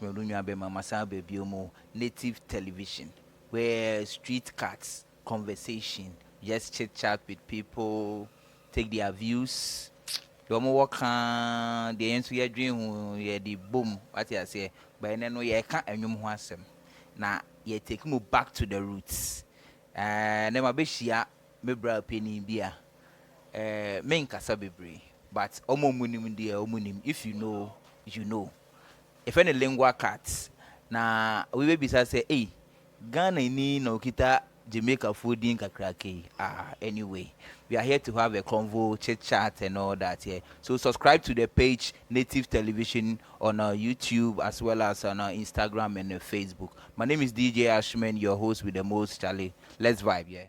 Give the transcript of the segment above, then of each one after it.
Merunya be mama sabe biomo native television where street cats conversation just chit chat with people take their views the omo work the enso ye dream ye the boom what you say but no ye ka enwom ho asem na ye take me back to the roots na ma be hia me bra penny bia men kasa bebre but omo munim dia omunim if you know you know if any Linguakat na we be say hey Ghana ni no kita Jamaica food in kakrake anyway we are here to have a convo chit chat and all that here so subscribe to the page Native Television on YouTube as well as on Instagram and Facebook. My name is DJ Ashman, your host with the most. Charlie, let's vibe. Yeah.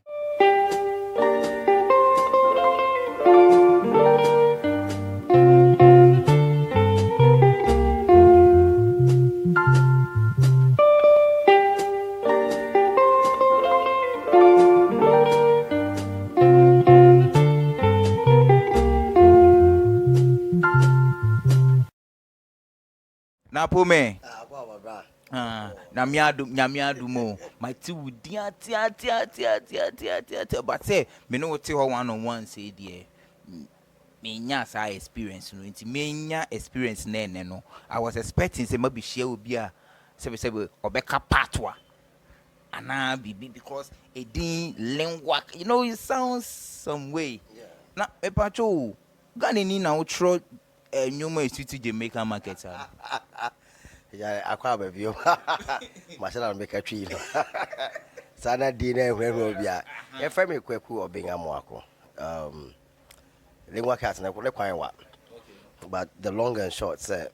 Na pome na miadu mo my ti wudi ati but say me no te ho one on one say there me nya sa experience no nti me nya experience na no I was expecting say maybe share obi a say obeka patwa ana bibi because a din lengua you know it sounds some way na e pacho Ghana ni na utro nyuma isuti Jamaica market yeah, akwa bebio. Mashala make a tree. Sana dine hwehwe bia. E fa me kwaku obengamo ako. Linguakat na kule kwan wa. But the long and short say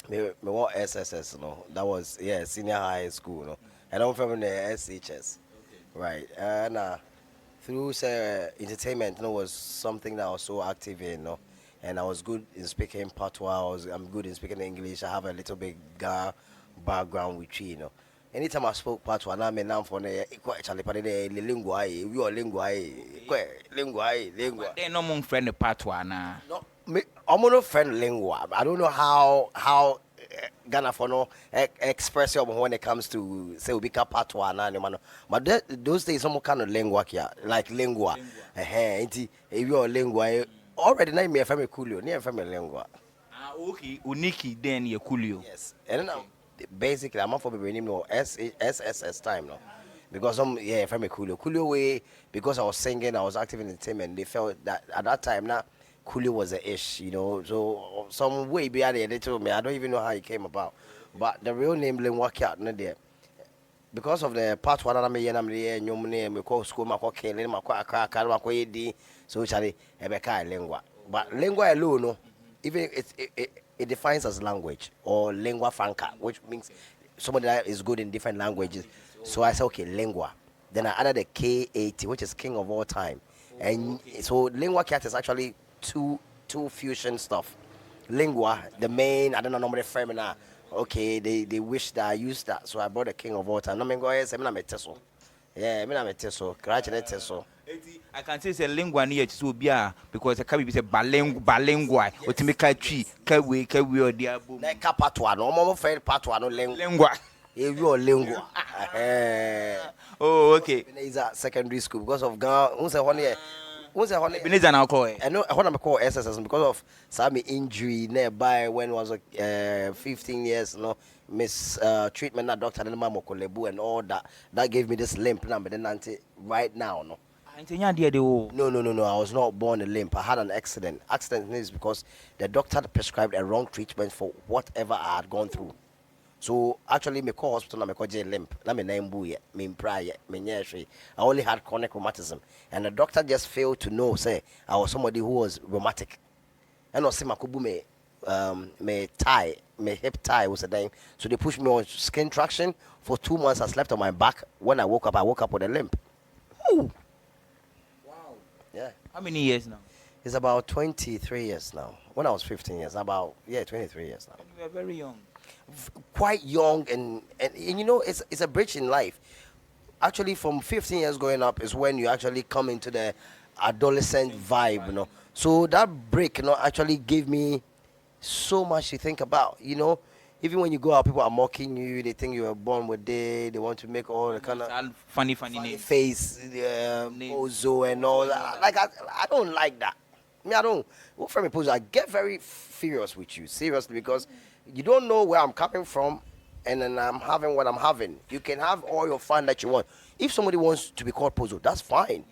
me want SSS no. That was senior high school no. And I'm from the SHS. Right. And through say entertainment was something that I was so active in no. And I was good in speaking patois. I'm good in speaking English. I have a little bit background with you know. Anytime I spoke patois, now I'm now for the actually part of the lingua. We are lingua. They no more friend patois na. No, me. I'm not friend lingua. I don't know how Ghana for no express when it comes to say we become patois na no man. But those days some kind of lingua here, like lingua. If you are lingua. Already name me a family coolio, near family lingua. Okay, uniki then ye coolio. Yes. And now basically I'm not for me no SSS time no. Because family coolio way because I was singing, I was active in entertainment, they felt that at that time now coolio was a ish, you know. So some way behind it they told me I don't even know how it came about. But the real name Linguakat no there. Because of the part one I'm here, me call school, my call Kelly, my call Edi, so Charlie, Ebeka lingua. But lingua alone, no, even it defines as language or lingua franca, which means somebody that is good in different languages. So I said, okay, lingua. Then I added the K80, which is king of all time. And so lingua cat is actually two fusion stuff. Lingua, the main, I don't know, normally feminine. Okay, they wish that I used that, so I brought the king of all time. No, me go ahead, I'm a teso. Yeah, I'm a teso. Congratulate teso. I can say lingua near to be because I can't be say balengua or to make a tree, kawi or dear boom. Like patois, no more friend patois, no lingua. If you are lingua. Oh, okay. It's a secondary school because of Ghana. Who's a honey? What's a honey? An alcohol. I know what I'm called SSS because of some injury nearby when was 15 years, no miss treatment that doctor and mama kolebu and all that. That gave me this limp number then right now, no. No. I was not born a limp. I had an accident. Accident is because the doctor prescribed a wrong treatment for whatever I had gone through. So actually, me call hospital, me call J limp. Na me name buye, me prayer, me nyeshri. I only had chronic rheumatism, and the doctor just failed to know. Say I was somebody who was rheumatic. And I say makubu me tie, me hip tie was a thing. So they pushed me on skin traction for 2 months. I slept on my back. When I woke up with a limp. Ooh. Wow. Yeah. How many years now? It's about 23 years now. When I was 15 years, 23 years now. You were very young. Quite young and you know it's a bridge in life. Actually, from 15 years going up is when you actually come into the adolescent vibe, you know. So that break, you know, actually gave me so much to think about. You know, Even when you go out, people are mocking you. They think you were born with it. They want to make all the kind of Funny funny name. face, Name. Pozo and all that. Like I don't like that. Me, I don't. Well, from a Pozo, I get very furious with you, seriously, because you don't know where I'm coming from, and then I'm having what I'm having. You can have all your fun that you want. If somebody wants to be called Pozo, that's fine.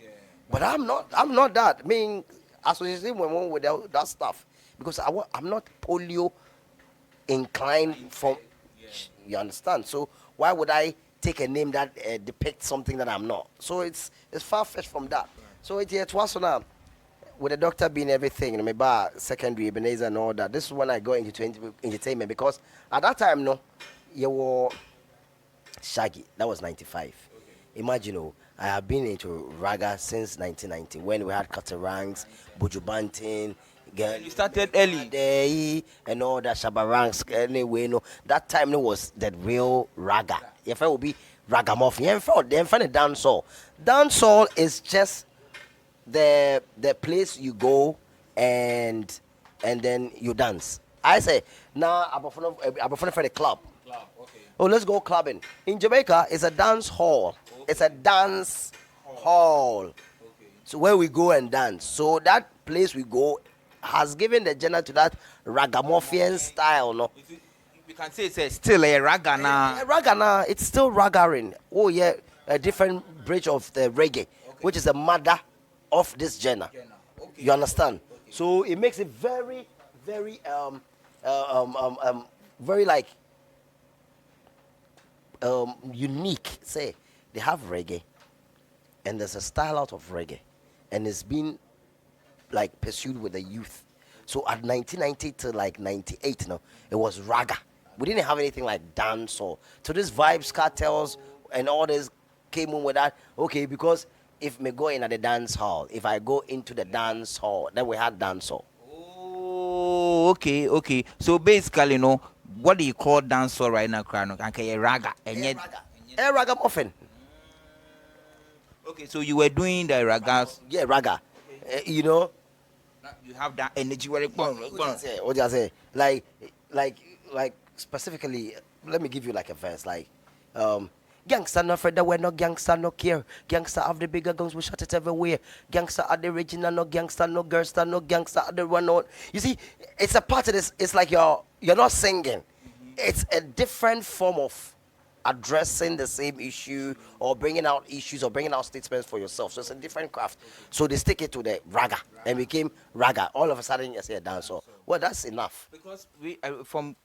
But I'm not. I'm not that. I mean, associating with that stuff because I'm not polio inclined from. You understand? So why would I take a name that depicts something that I'm not? So it's far fetched from that. So it was now with the doctor being everything, my bar secondary Ebenezer and all that. This is when I got into entertainment because at that time, no, you were Shaggy. That was 95. Imagine, oh, I have been into raga since 1990 when we had Katarangs, Buju Banton, You started early. Day, and all that Shabarangs. Anyway, no, that time it was the real raga. If I would be ragamuffin, you felt them find a dancehall. Dancehall is just the place you go and then you dance. I say now I'm for the club. Oh, let's go clubbing. In Jamaica, it's a dance hall. It's a dance hall. So where we go and dance. So that place we go has given the genre to that ragamuffin style, no? We can say it's still a ragana. Ragana, it's still ragaring. Oh yeah, a different bridge of the reggae, which is the mother of this genre. You understand? So it makes it very, very very like unique. Say they have reggae, and there's a style out of reggae, and it's been like pursued with the youth. So at 1990 to like 98, no, it was raga. We didn't have anything like dance or so this vibes cartels and all this came in with that. Okay, because if me go in at the dance hall, if I go into the dance hall, then we had dance hall. Oh, okay. So basically, what do you call dancehall right now, Krano? Okay, raga. And yet, Raga muffin. okay, so you were doing the ragas. Yeah, raga. You know, You have that energy where it what do I say? Like specifically, let me give you like a verse. Like, gangster no afraid that we're no gangster no care. Gangster have the bigger guns, we shot it everywhere. Gangster are the original, no gangster, no girlster, no gangster are the run out. You see, it's a part of this. It's like you're not singing. It's a different form of addressing the same issue or bringing out issues or bringing out statements for yourself. So it's a different craft. So they stick it to the raga and became raga. All of a sudden you say a dancer. Well, that's enough. Because we from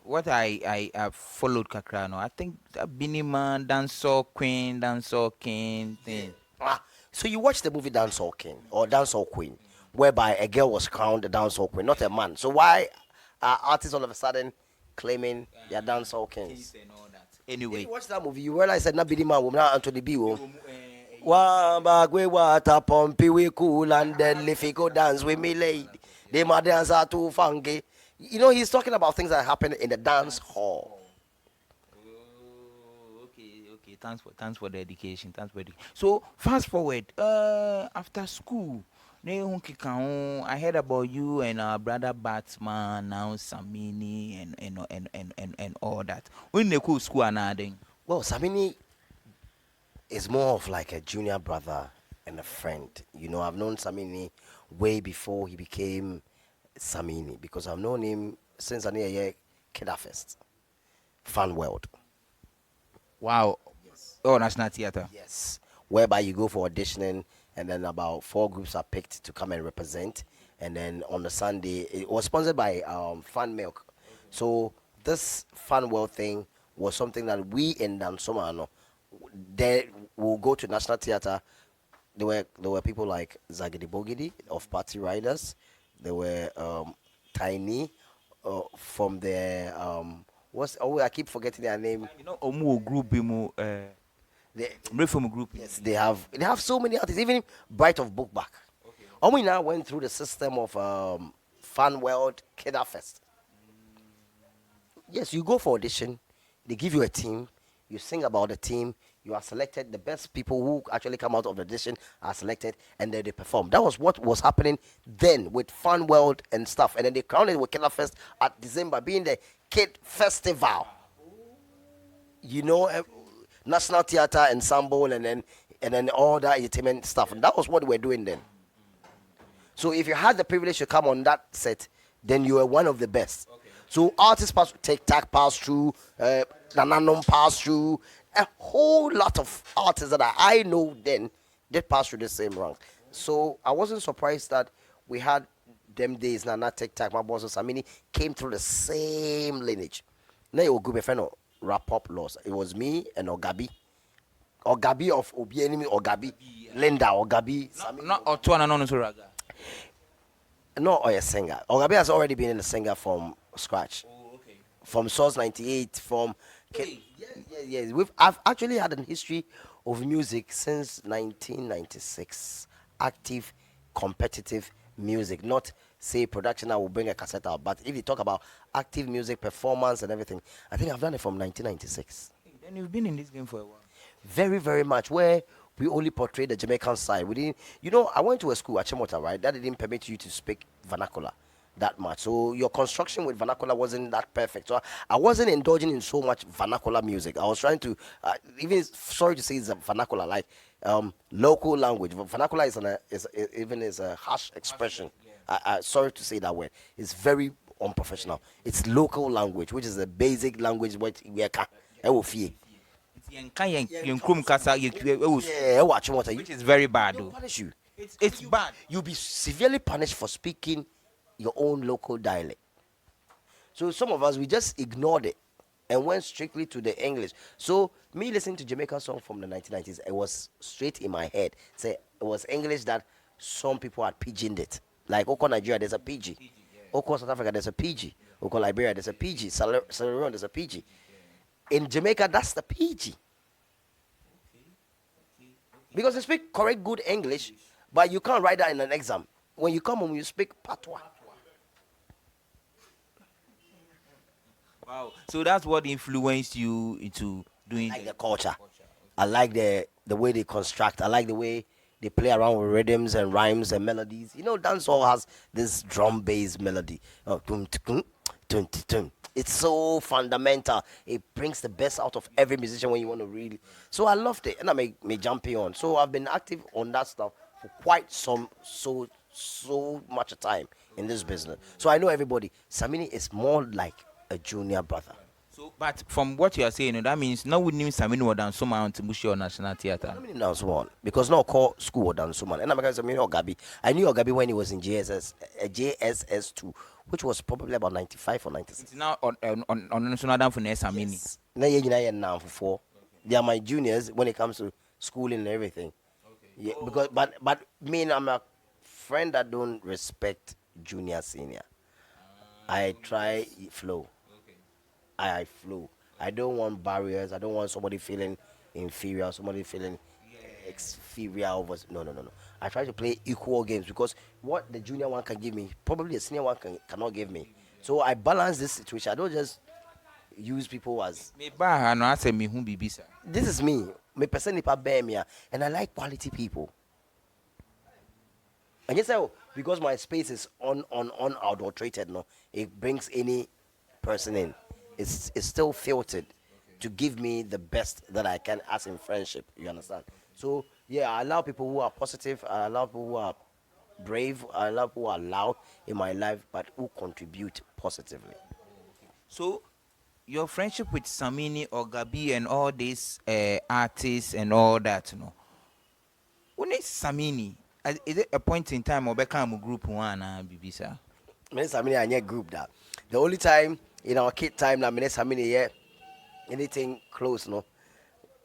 what I have followed Kakrano, I think that Biniman, dancehall king thing. So you watch the movie Dancehall King or Dancehall Queen, whereby a girl was crowned the Dancehall Queen, not a man. So why are artists all of a sudden claiming they're Dancehall Kings? And all that. Anyway, If you watch that movie, you realize that not Biddy Man, woman, Anthony B. One bag we water pumpy we cool and then if you go dance with me lady. They my dance are too funky. You know, he's talking about things that happen in the dance hall. oh, okay. Thanks for the education. So fast forward. After school, I heard about you and our brother Batman, now Samini and all that. When they go school and Well, Samini is more of like a junior brother and a friend. You know, I've known Samini way before he became Samini because I've known him since I near Kidafest, Fan World. wow. Oh, National Theatre. Yes, whereby you go for auditioning, and then about 4 groups are picked to come and represent. And then on the Sunday, it was sponsored by Fan Milk. So this Fan World thing was something that we in Dansomano, they will go to National Theatre. There were people like Zagidi Bogidi of Party Riders. There were Tiny from the I keep forgetting their name. Omu group They, reform group. yes, they have so many artists. Even Bright of Bookback. We now went through the system of Fan World Keda Fest. Yes, you go for audition. They give you a team. You sing about the team. You are selected. The best people who actually come out of the audition are selected, and then they perform. That was what was happening then with Fun World and stuff. And then they crowned it with Killer Fest at December, being the Kid Festival. You know, National Theatre Ensemble, and then all that entertainment stuff. And that was what we were doing then. So if you had the privilege to come on that set, then you were one of the best. So artists pass, Take Tack passed through, Nananom passed through, a whole lot of artists that I know then did pass through the same rank. So I wasn't surprised that we had them days. Nana Take Tack, my boss Samini came through the same lineage. Now you go be friend of rap up laws. It was me and Ogabi of Obi Enemy, Ogabi, Linda, Ogabi, Samini. Not Otuana no Suraga. No, or a singer. Ogabi has already been a singer from scratch. Oh, okay. From Source 98, from... Yes. I've actually had a history of music since 1996. Active, competitive music. Not, say, production, I will bring a cassette out. But if you talk about active music, performance and everything, I think I've done it from 1996. Then you've been in this game for a while. Very, very much. Where we only portray the Jamaican side. We didn't, I went to a school at Chimota, right? That didn't permit you to speak vernacular that much. So your construction with vernacular wasn't that perfect. So I wasn't indulging in so much vernacular music. I was trying to, even sorry to say it's a vernacular, like local language. Vernacular is a harsh expression. Sorry to say that word. It's very unprofessional. It's local language, which is a basic language we can. Which is very bad though. Punish you. It's bad. You'll be severely punished for speaking your own local dialect. So some of us, we just ignored it and went strictly to the English. So me listening to Jamaican song from the 1990s, it was straight in my head. Say it was English that some people had pidgined it. Like Oko Nigeria, there's a PG. Oko South Africa, there's a PG. Oko Liberia, there's a PG. Sierra Leone, there's a PG. In Jamaica, that's the PG. Because they speak correct, good English, but you can't write that in an exam. When you come home, you speak patois. Wow. So that's what influenced you into doing I like the culture. I like the way they construct. I like the way they play around with rhythms and rhymes and melodies. Dancehall has this drum-based melody. Tum, tum, tum, tum, tum. It's so fundamental. It brings the best out of every musician when you want to really. So I loved it, and I may jump on. So I've been active on that stuff for quite so much time in this business. So I know everybody. Samini is more like a junior brother. So, but from what you are saying, that means no one names Samini or dance so much to Mushi or National Theatre. I mean, now one because no call school or dance so much. And I'm going to Ogabi. I knew Ogabi when he was in JSS2. Which was probably about 95 or 96. It's now on national dance for Samini. Now for they are my juniors when it comes to schooling and everything. Okay. Yeah, because but me, I'm a friend that don't respect junior senior. I try flow. Okay. I flow. I don't want barriers. I don't want somebody feeling inferior. Somebody feeling inferior over. No. I try to play equal games because what the junior one can give me, probably the senior one cannot give me. So I balance this situation. I don't just use people as. This is me. My person and I like quality people. And yes, because my space is unadulterated, no, it brings any person in. It's still filtered to give me the best that I can as in friendship. You understand? So yeah, I allow people who are positive. I allow people who are brave. I allow people who are loud in my life, but who contribute positively. So your friendship with Samini or Gabi and all these artists and all that, when it's Samini, is it a point in time or become a group one Bibisa? Samini and your group that. The only time in our kid time that Samini anything close, no.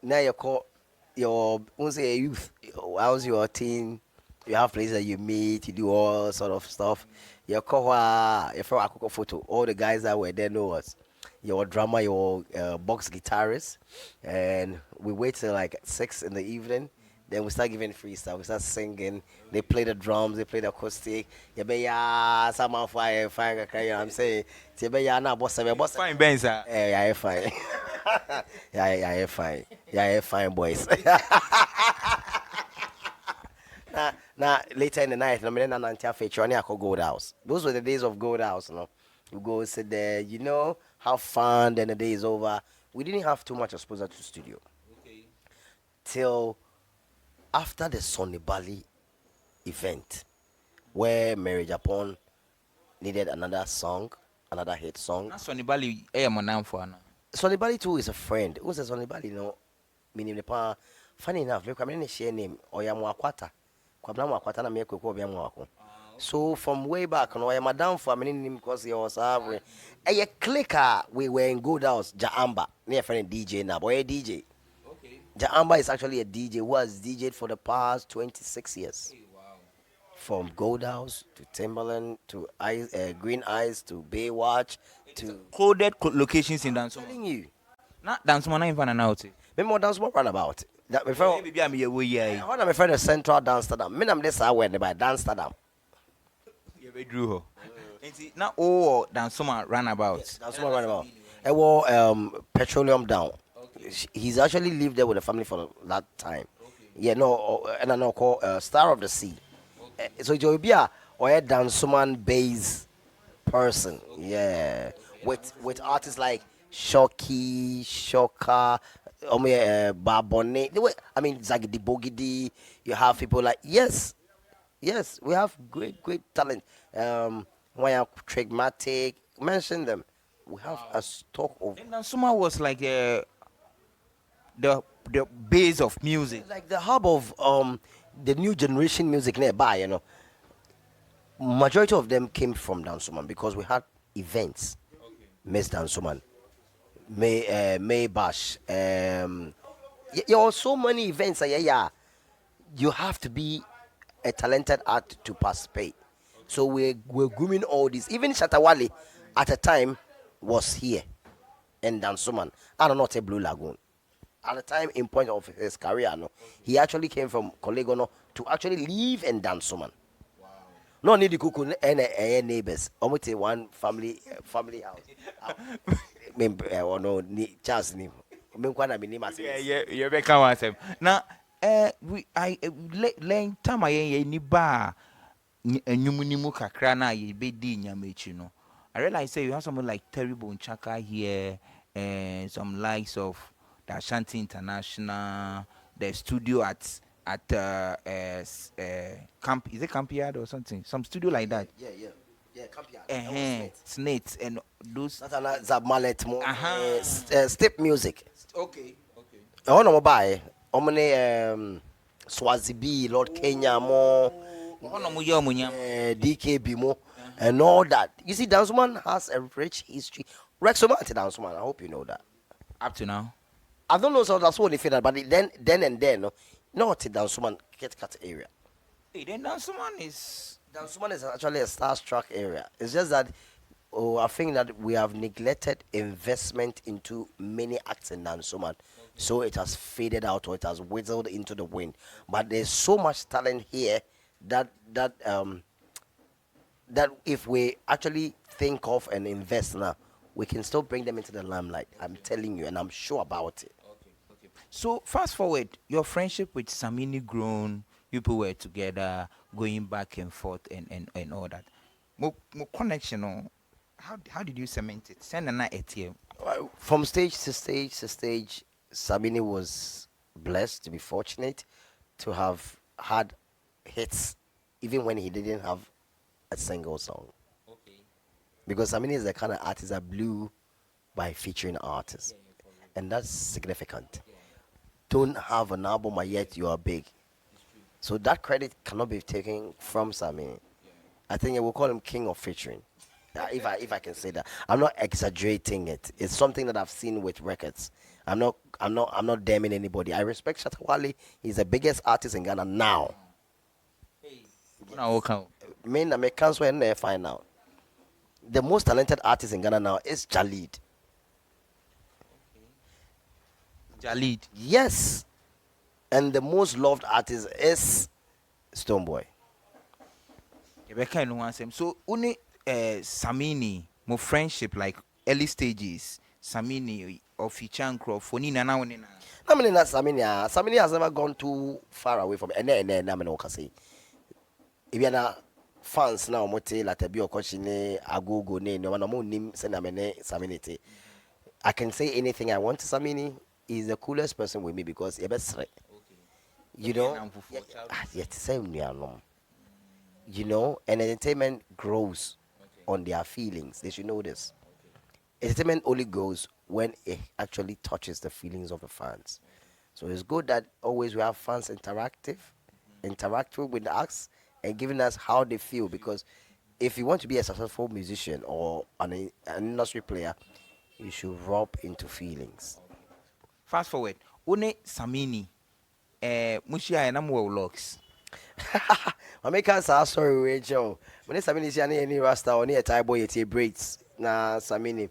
Now you call your youth, how's your teen? You have places that you meet, you do all sort of stuff. Your your photo. All the guys that were there know us. Your drummer, your box guitarist, and we wait till like 6 in the evening. Then we start giving freestyle. We start singing. They play the drums. They play the acoustic. I'm saying. Fine, Ben, sir. Yeah, fine. Yeah, fine. Yeah, fine, boys. Now, later in the night, no, me and Auntie feature on Gold House. Those were the days of Gold House, no. You go sit there, have fun, then the day is over. We didn't have too much exposure to studio Okay. till after the Sonny Bali event, where Mary Japan needed another song, another hit song. That's Sonny Bali. Eh, mo nam for na. Sonny Bali too is a friend. Who's a Sonny Bali? No, meaning the pa. Funny enough, look, I'm in share name or Yamuakwata. Kwabla Mwakwata na meko kwa Biamwako. So from way back, no, I am a down for a minute because he was having a clicker. We were in Good House, Jaamba, near friend DJ now, boy, DJ. Okay. Jaamba is actually a DJ who has DJed for the past 26 years. Hey, wow. From Gold House to Timberland to Green Eyes to Baywatch to. Coded locations in I'm Dansoma. telling you. Na Dansoma na infana na uti. Maybe more dance more runabout. That my Oh, friend. baby, I'm here. We here. One of my friend is Central Amsterdam. Me, I'm this hour by Amsterdam. You be drew ho. Enti na oh Dansoma runabout. That's what I'm about. I wore petroleum down. Okay. He's actually lived there with the family for that time. Yeah, no, and I know called Star of the Sea. So it will be a or a danceman based person. Yeah, with artists like Shocky, Shoka, Babone. I mean, Zagidi Bogidi. You have people like yes, we have great talent. Why Trigmatic, mention them. We have a stock of Then Dansoma was like the base of music. like the hub of the new generation music nearby. Majority of them came from Dansuman because we had events. Miss Dansuman, May Bash. There are so many events. Yeah, you have to be a talented art to participate. So we're grooming all these. Even Shatawale at a time was here in Dansuman. I don't know, a Blue Lagoon. At the time, in point of his career, no, he actually came from Kolegono to actually live in Dansuman. No need to cook any neighbors. Almost one family house. Or no chance name. You be come on them. Now, learn time I ni ba enyumunimu kakra na ye be di nyamechi no. I realize say you have someone like Terrible Nchaka here and some likes of the Ashanti International, the studio at camp, is it Camp Yard or something? Some studio like that. Yeah, Campion. Snates and those. That's another mallet more. Uh-huh. Step music. Okay. I want to buy. Swazibi, Lord Kenya more. DKB more. And all that. You see, Danceman has a rich history. Rexoman to Danceman. I hope you know that. Up to now. I don't know so that's what they feel that, but then and then, no, not to Danceman Cat area. Hey, then now someone is. Danceman is actually a starstruck area. It's just that I think that we have neglected investment into many acts in Danceman. So it has faded out or it has whistled into the wind. But there's so much talent here that if we actually think of and invest now, we can still bring them into the limelight. I'm telling you, and I'm sure about it. Okay. So fast forward, your friendship with Samini grown, people were together, going back and forth and all that. Mo connection, how did you cement it? Send a night ATM. From stage to stage to stage, Samini was blessed to be fortunate to have had hits, even when he didn't have a single song. Okay. Because Samini is the kind of artist that blew by featuring artists, and that's significant. Don't have an album, but yet you are big. So that credit cannot be taken from Samini. I think I will call him king of featuring. If I can say that, I'm not exaggerating it. It's something that I've seen with records. I'm not damning anybody. I respect Shatawale. He's the biggest artist in Ghana now. Now, okay. Main Americans were in there find out. The most talented artist in Ghana now is Jalid. Jalid. Yes. And the most loved artist is Stonebwoy. Rebecca and one same. So only Samini, more friendship like early stages. Samini or Fichankro for Nina now. I mean, not Samini. Samini has never gone too far away from. And then, I'm not say. If you're not fans now, mote like a bio coach ne agogo ne no one more nim send Samini. I can say anything I want to Samini. He's the coolest person with me because he best right. You know, yet same you know, and entertainment grows on their feelings. They should know this. Entertainment only grows when it actually touches the feelings of the fans. So it's good that always we have fans interacting with us and giving us how they feel. Because if you want to be a successful musician or an industry player, you should rub into feelings. Fast forward. One Samini. Mushia and Amwell locks. I make us sorry, Rachel. When Samini is any rasta or near tie boy, it braids. Na Samini.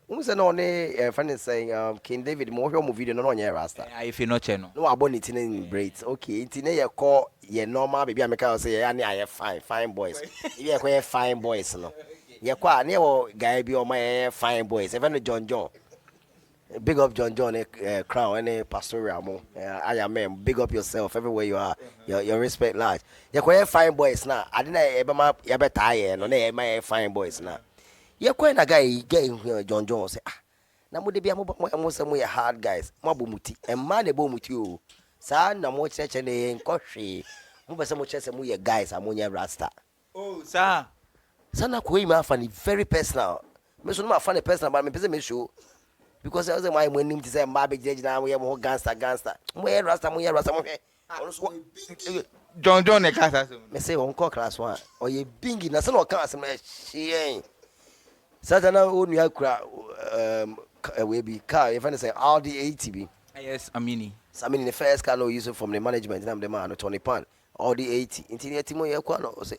Who's an only friend is saying, King David, more movie than on your rasta. If you're not channel. No, I born it in braids. Okay, it's in a call, yeah, normal, baby. I make out say, I have fine boys. You are quite fine boys, no. You're quite near guy be on my fine boys. Even John. Big up John, crown, any pastoral. I am man. Big up yourself everywhere you are. Your respect large. You're quite fine boys now. I didn't ever map. You're better tired. No, my fine boys now. You're quite a guy. Getting John say. Na mo de bia mo se mo hard guys. Mo abomuti. E ma de bomuti o. Sa na mo cheche ne nkɔhwe. Mo be se mo cheche mo ye guys amonya rasta. Oh, sir. Sana ko yi ma fa ni very personal. Me so no ma fa ni personal but me pese me show. Because I was my when him to say ma be jeje na we mo gangster. Mo ye rasta mo hwe. John e kasa so. Me say on call class 1. O ye bingi na se no kan asem na hie. Satana o nua kura we be car if I say Audi 80 be. Yes, Amini. Samini the first car no use from the management and the man 20 pound. Audi 80. Inti timo ye kwa no say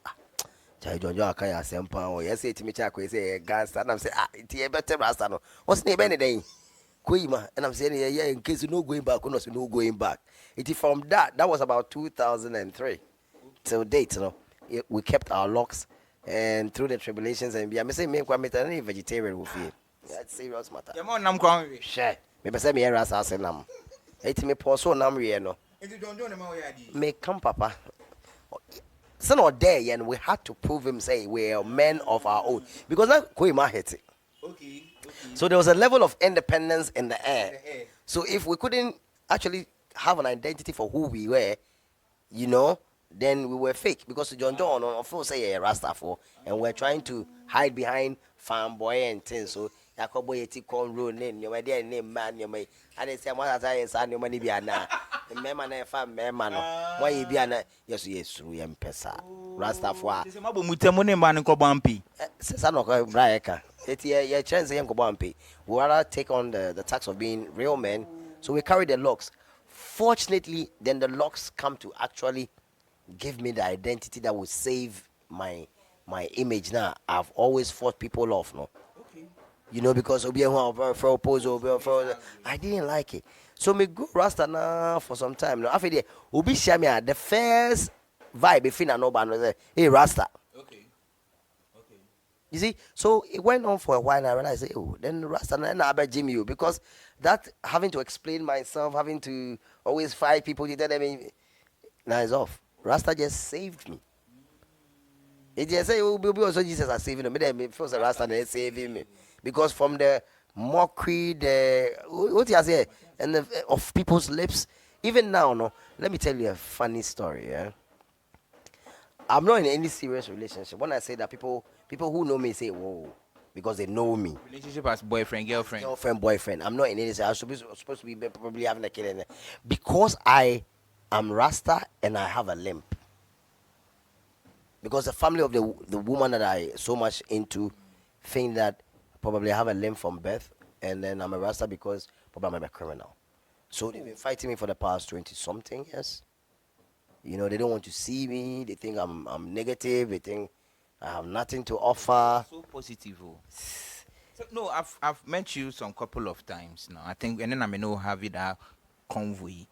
Chai John aka ya sempa o yes etimi cha ko say gangster and I'm say inti e better rasta no. What's ne be ne den? Koima and I'm saying yeah in case you no going back no going back. It from that was about 2003 till date, you know. We kept our locks and through the tribulations and be I say me kwa meta any vegetarian with you. That's serious matter. Your mom nam kwa we. Share. Me be say me era assassin nam. Eti me poso nam we no. Eti John e ma we adi. Me come papa. Son or there and we had to prove him say we are men of our own because that Koima hit it. Okay. So there was a level of independence in the air. So if we couldn't actually have an identity for who we were, you know, then we were fake because John of course say a Rasta for and we're trying to hide behind fanboy and things. So Yakobo yeti con road name your dear name man your may I didn't say what I say your money be ana. The member na fan member no. Why you be ana yes true pesa. Rasta for. Say mabo mutemone man ko bampi. Sesa no ko braeka. Eti ye chance yen ko bampi. We rather take on the tax of being real men. So we carry the locks. Fortunately, then the locks come to actually give me the identity that will save my image now. I've always fought people off, no. Okay. You know, because I didn't like it. So me go Rasta now for some time. No, after that, Obi Shamia, the first vibe if I know say, hey Rasta. Okay. You see, so it went on for a while and I realized, oh, then Rasta and I bet Jimmy because that having to explain myself, having to always fight people, you tell them now it's off. Rasta just saved me. It just say, oh, also Jesus has saved me. Then first Rasta and saving me. Because from the mockery, what you say, and of people's lips, even now, no, let me tell you a funny story, yeah. I'm not in any serious relationship. When I say that people who know me say, whoa, because they know me. Relationship as boyfriend, girlfriend. Boyfriend. I'm not in any. I'm supposed to be probably having a kid. Because I am Rasta and I have a limp. Because the family of the woman that I so much into think that probably I have a limp from birth and then I'm a Rasta because probably I'm a criminal. So they've been fighting me for the past 20-something years. You know, they don't want to see me. They think I'm negative. They think I have nothing to offer. So positive. Oh. So, no, I've met you some couple of times now. I think, and then I may know have it that convoy.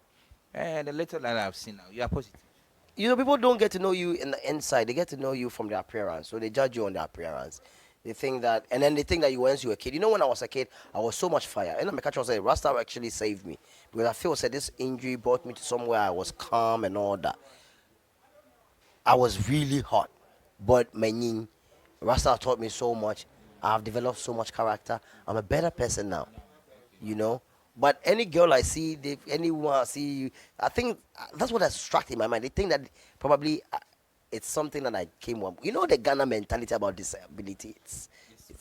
The little that I've seen now, you are positive. You know, people don't get to know you in the inside. They get to know you from the appearance. So they judge you on the appearance. They think that, and then they think that you once you were a kid. You know, when I was a kid, I was so much fire. And my catcher was like, Rasta actually saved me because I feel said this injury brought me to somewhere I was calm and all that. I was really hot, but my Rasta taught me so much. I've developed so much character. I'm a better person now, you know. But any girl I see, anyone I see, I think that's what has struck in my mind. They think that probably it's something that I came up. You know the Ghana mentality about disability. It's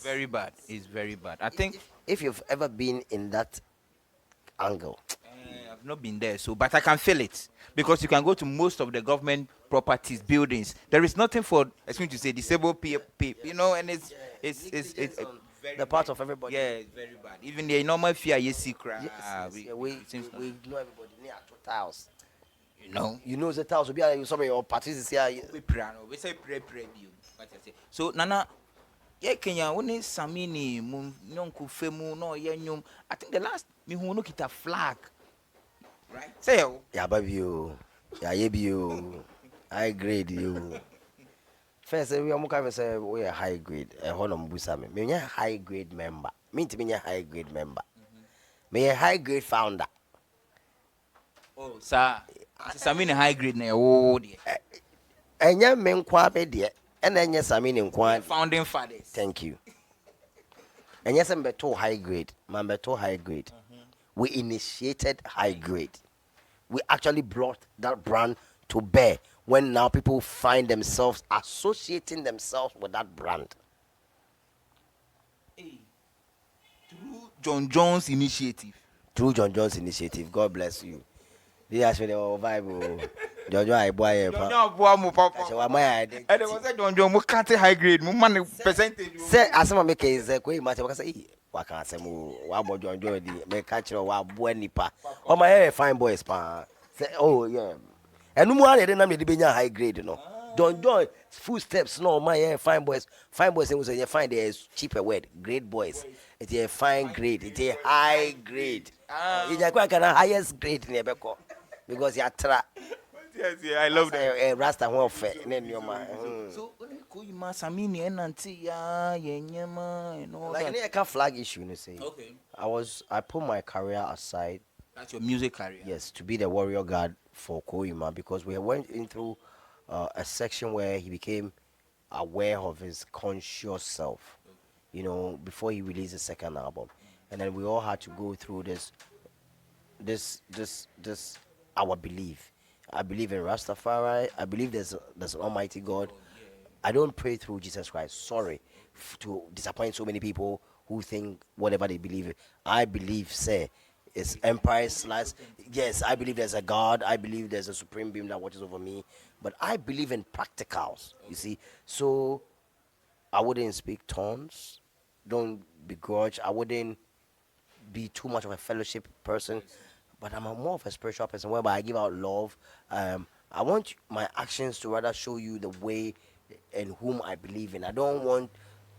very bad. It's very bad. I think If you've ever been in that angle, I've not been there, so but I can feel it because you can go to most of the government properties, buildings. There is nothing for, as to say, disabled people, you know, and it's very the part bad. of everybody. Yeah, it's very bad. Even the normal fear you see, cry. We know everybody near to house. You know. You know the house will be you sorry or parties here. We say pray you. What I say. So Nana, yeah, Kenya, when is Samini, Nonku Femu, no, yeah, I think the last me who look at a flag, right? Say, Yeah, baby, you. Yeah, you. High grade you. First, we are going to say we are high grade. Honor Busame. Me a high grade member. Me to be a high grade member. Me a high grade founder. oh, sir, Samini high grade na oh dear. Enya me nkwa be de. And enya Samini nkwa. Founding fathers. Thank you. And yes, I'm beto high grade. Man beto high grade. We initiated high grade. We actually brought that brand to bear when now people find themselves associating themselves with that brand. Hey, through John Jones initiative. Through John Jones initiative. God bless you. They asked me the Bible. John John I boy. John boy mo papa. So my identity. And there was a John John mo can't high grade. Mo man percentage. Say as some make is quite much because say what can I say mo wa boy John John di make catch wa boy nipa. Oh my hair fine boys pa. Say oh yeah. And no more than me be high grade, you know. Don't join footsteps. No, my fine boys. Fine boys, you find there's cheaper word. Great boys. It's a fine grade. It's a high grade. It's a quite highest grade in Ebeko because you're tra. Yes, yeah, I love that. A rasta welfare. So when you Samini and Auntie ya yenyama and all Like that. a flag issue, you say. Okay. I put my career aside. That's your music career. Yes, to be the warrior guard for Koima because we went in through a section where he became aware of his conscious self, you know, before he released the second album, and then we all had to go through this our belief. I believe in Rastafari. I believe there's an Almighty God. I don't pray through Jesus Christ. Sorry to disappoint so many people who think whatever they believe in. I believe, say, it's empire slice. Yes, I believe there's a God. I believe there's a supreme being that watches over me. But I believe in practicals, you see. So I wouldn't speak tongues. Don't begrudge. I wouldn't be too much of a fellowship person. But I'm more of a spiritual person whereby I give out love. I want my actions to rather show you the way and whom I believe in. I don't want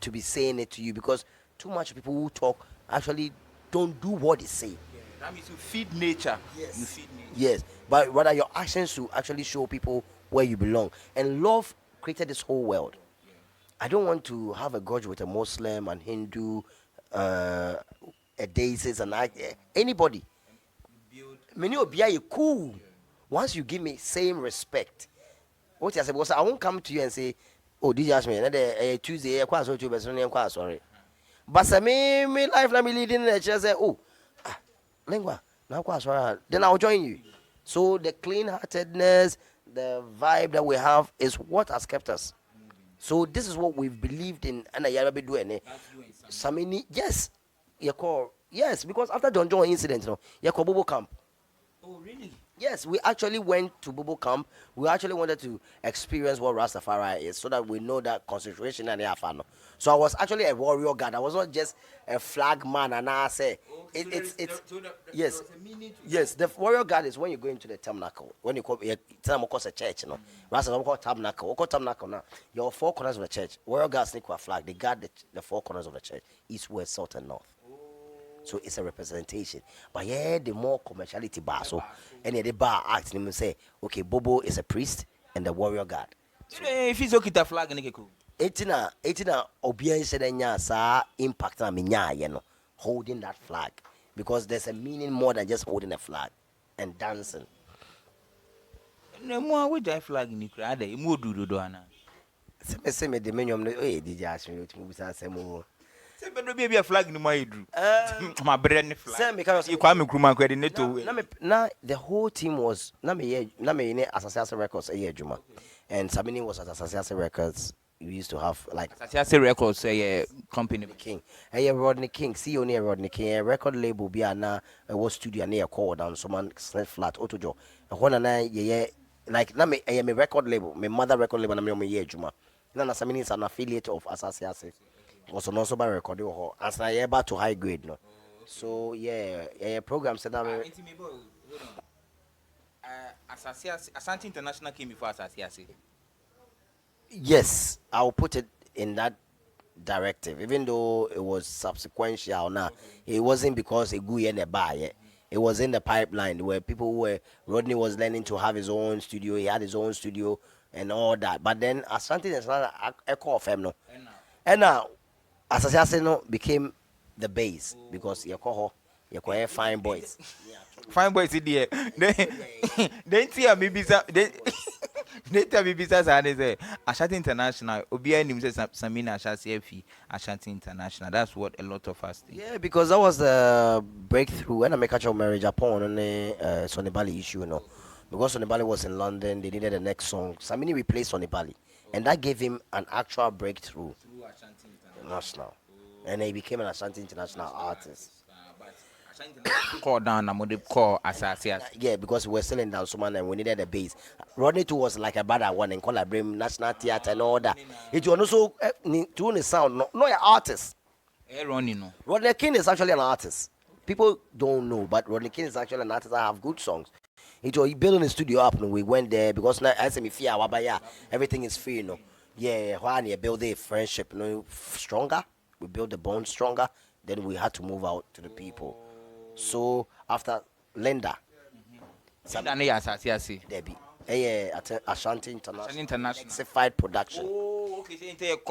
to be saying it to you because too much people who talk actually don't do what they say. That means you feed nature. Yes. You feed nature. Yes, but rather your actions to actually show people where you belong. And love created this whole world. I don't want to have a grudge with a Muslim and Hindu, a deist and anybody. Many of you cool. Once you give me same respect, what I said was I won't come to you and say, "Oh, did you ask me? Tuesday, I quite sorry." But me life let me leading the church say, "Oh, Lingua, now quite sorry." Then I'll join you. So the clean-heartedness, the vibe that we have is what has kept us. So this is what we've believed in, and I be doing it. Samini, yes, yes, because after John John incident, you call Bobo camp. Oh, really? Yes, we actually went to Bobo camp. We actually wanted to experience what Rastafari is, so that we know that concentration and the So I was actually a warrior guard. I was not just a flag man, and I say yes. Yes, the warrior guard is when you go into the tabernacle. When you call it a church, you know. Rasta call tabernacle. We call tabernacle now. Your four corners of the church. Warrior guards sneak with a flag. They guard the four corners of the church: east, west, south, and north. So it's a representation. But yeah, the more commerciality bar. So any the bar act them say, okay, Bobo is a priest and the warrior guard. So if he's okay, the flag and cool. Etina Obian said sa impact na minya you know, holding that flag because there's a meaning more than just holding a flag and dancing. No more with that flag in the crowd. Mu do do ana. Se me de menyom no eh DJ aswe to busa asemo. Say be be a flag in my drew. Um My brand flag. say me kind of You kwame kruma kwede na neto. na me na the whole team was na me in Association Records a year juma and Samini was at Association Records. We used to have like Association Records say company. King. Hey, Rodney King, CEO near Rodney King, a record label be na a was studio near call down someone sled flat auto job. A one and I yeah like na me I am a record label, my mother record label na me year juma. Na Samini is an affiliate of Association. Was also by recording her as I about to high grade no. So yeah, program said that Asante International came before Association. yes, I'll put it in that directive, even though it was subsequential now. It wasn't because a good and a buy. It was in the pipeline where people were Rodney was learning to have his own studio, he had his own studio and all that. But then Asante is not a call of him no. And now Association no became the base because you call fine boys. Fine boys there. Then see me bisa then tell me bisa say Ashanti International obi anim say Samini Ashanti Fi Ashanti International. That's what a lot of us think. Yeah, because that was the breakthrough when I make a marriage upon on the Sonibali issue, you know. Because Sonibali was in London, they needed the next song. Samini replaced Sonibali, and that gave him an actual breakthrough Through Ashanti national, and he became an Ashanti international artist. But Ashanti International call down and they call Association. Yeah, because we were selling down someone and we needed a base. Rodney too was like a bad one and collaborate National Theatre and all that. It was also to the sound, no, your artist. Aaron, you know. Rodney King is actually an artist. People don't know, but Rodney King is actually an artist that have good songs. He building a studio up and we went there because now I say me fear wabaya everything is free, you know. Yeah, when you build a friendship, you know, stronger. We build the bond stronger. Then we had to move out to the people. So after Linda, Some na Association. Debbie, Ashanti International, Ashanti International. Certified production. Oh, okay. So it's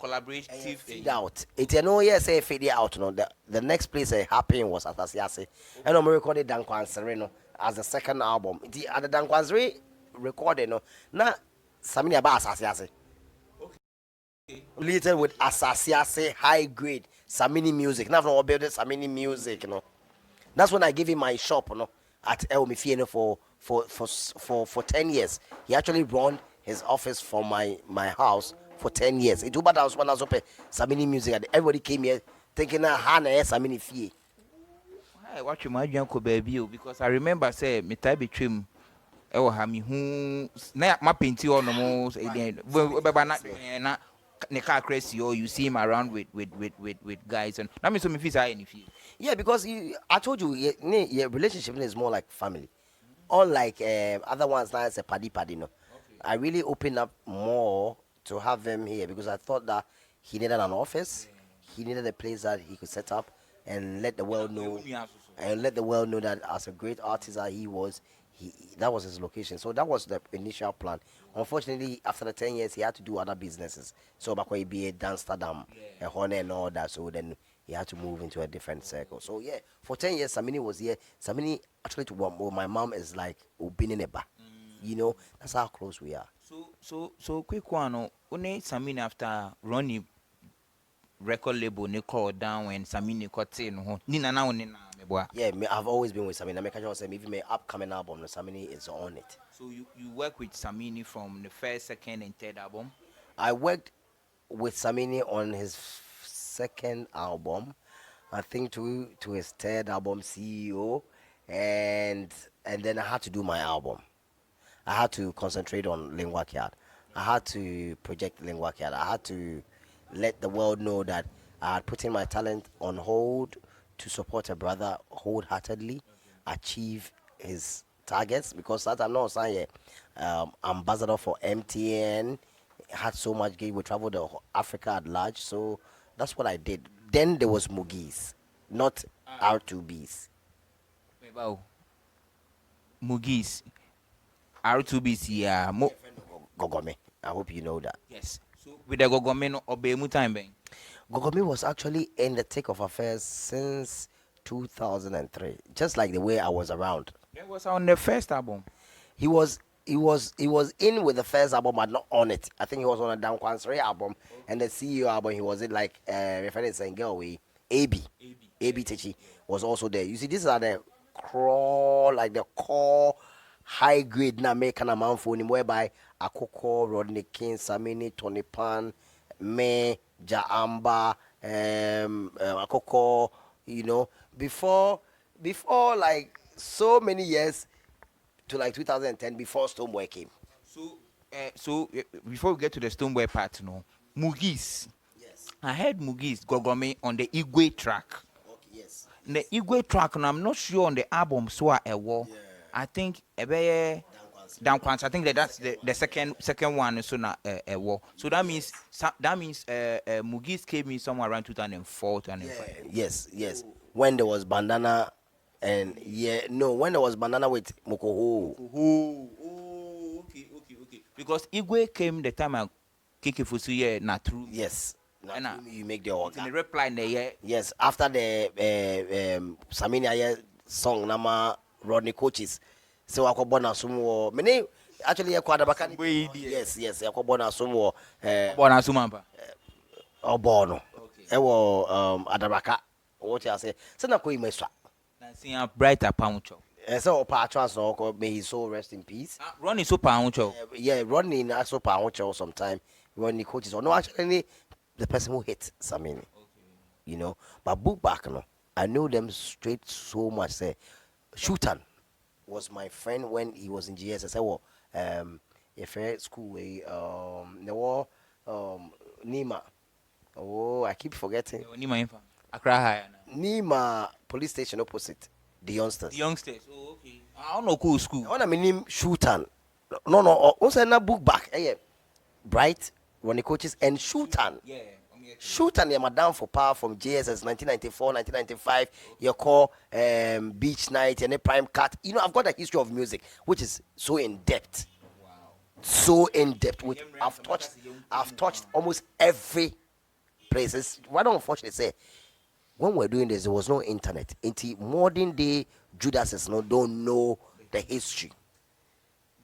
collaborative. Fade out. It you know yes say fade out. No, the next place it happened was at Asiasi. And I'm recorded Dan Sereno as the second album. The other Dan Kwansere recorded no. Now Samini about Asiasi. Later with Asasiase high grade Samini music. Now from build Samini music, you know. That's when I gave him my shop, you know, at El Mifieno for 10 years. He actually run his office from my house for 10 years. It was bad house when I was open Samini music and everybody came here thinking Hana Samini fee. I watch my uncle baby because I remember say me type between ewo ha me hu na ma painti on almost again na ne car crazy you see him around with guys and na me so me feel say any feel. Yeah, because I told you, your relationship is more like family. Unlike other ones, now it's a paddy, no. Okay. I really opened up more to have him here because I thought that he needed an office, he needed a place that he could set up and let the world know, that as a great artist that he was, that was his location. So that was the initial plan. Unfortunately, after the 10 years, he had to do other businesses. So back when he be a Amsterdam, a Honor and all that. So then he had to move into a different circle. So yeah, for 10 years, Samini was here. Samini actually to my mom is like Obineneba. You know, that's how close we are. So quick one, only Samini after Ronnie record label ne call down when Samini cut in ho. Ni na me boa. Yeah, I've always been with Samini. I make sure say even my upcoming album, Samini is on it. So you work with Samini from the first, second, and third album? I worked with Samini on his second album, I think to his third album, CEO, and then I had to do my album. I had to concentrate on Linguakat. I had to project Linguakat. I had to let the world know that I had put in my talent on hold to support a brother wholeheartedly, achieve his targets because that I'm not saying ambassador for MTN, had so much gig. We traveled Africa at large, so that's what I did. Then there was Mugis, not R2Bs. Wow. Mugis, R2Bs, yeah. Gogome. I hope you know that. Yes. So So with the Gogomeno or Bemu time bang. Gogomi was actually in the thick of affairs since 2003, just like the way I was around. That was on the first album. He was in with the first album but not on it. I think he was on a Down Kwansri album and the CEO album. He was in like reference and girl way. AB AB Techi was also there. You see, these are the crawl like the core high grade na make an amount for him whereby Akoko, Rodney King, Samini, Tony Pan, me, Jaamba, Akoko, before like so many years to like 2010 before Stonebwoy came. Before we get to the Stonebwoy part, Mugis. Yes. I heard Mugis Gogome on the Igwe track. Okay. Yes. The Igwe track, and I'm not sure on the album. So I war. Yeah. I think Ebeye Down Quants. I think that's the second one. So now a war. So that means Mugis came in somewhere around 2004, 2005. Yes. Yes. When there was Bandana, and when there was Bandana with Mokoho. Okay. Because Igwe came the time I kick it for 2 years, not true. Yes. And You make the order. in the reply in the year. Yes. After the Samini song, Nama Rodney Coaches. So I could bona sumo. Many actually I quite a Yes. I could bona sumo. Bona Sumamba. Obono. Okay. Ewo Adabaka. What you say? So na ko imeswa. Na see a brighter pound. So Patras no may his soul rest in peace. Ronnie so pound. Running also Pahocho sometime. Running coaches or no actually the person who hit Samini. Okay. But book back no. I know them straight so much. Say Shutan was my friend when he was in GS. I said, well, a fair school way, there were Nima. Oh, I keep forgetting. Nima Info. Accra High. Nima police station opposite the youngsters. The youngsters. Oh, okay. I don't know cool school. When I mean him Shutan. No. Also na book back. Bright, Ronnie Coaches and Shutan. Yeah. Shutan, your madam for power from JSS 1994, 1995. Your call Beach Night and a Prime Cut. I've got a history of music which is so in depth. Wow. So in depth. Which I've touched almost every places. What I unfortunately say, when we're doing this, there was no internet. Into modern day Judases don't know the history.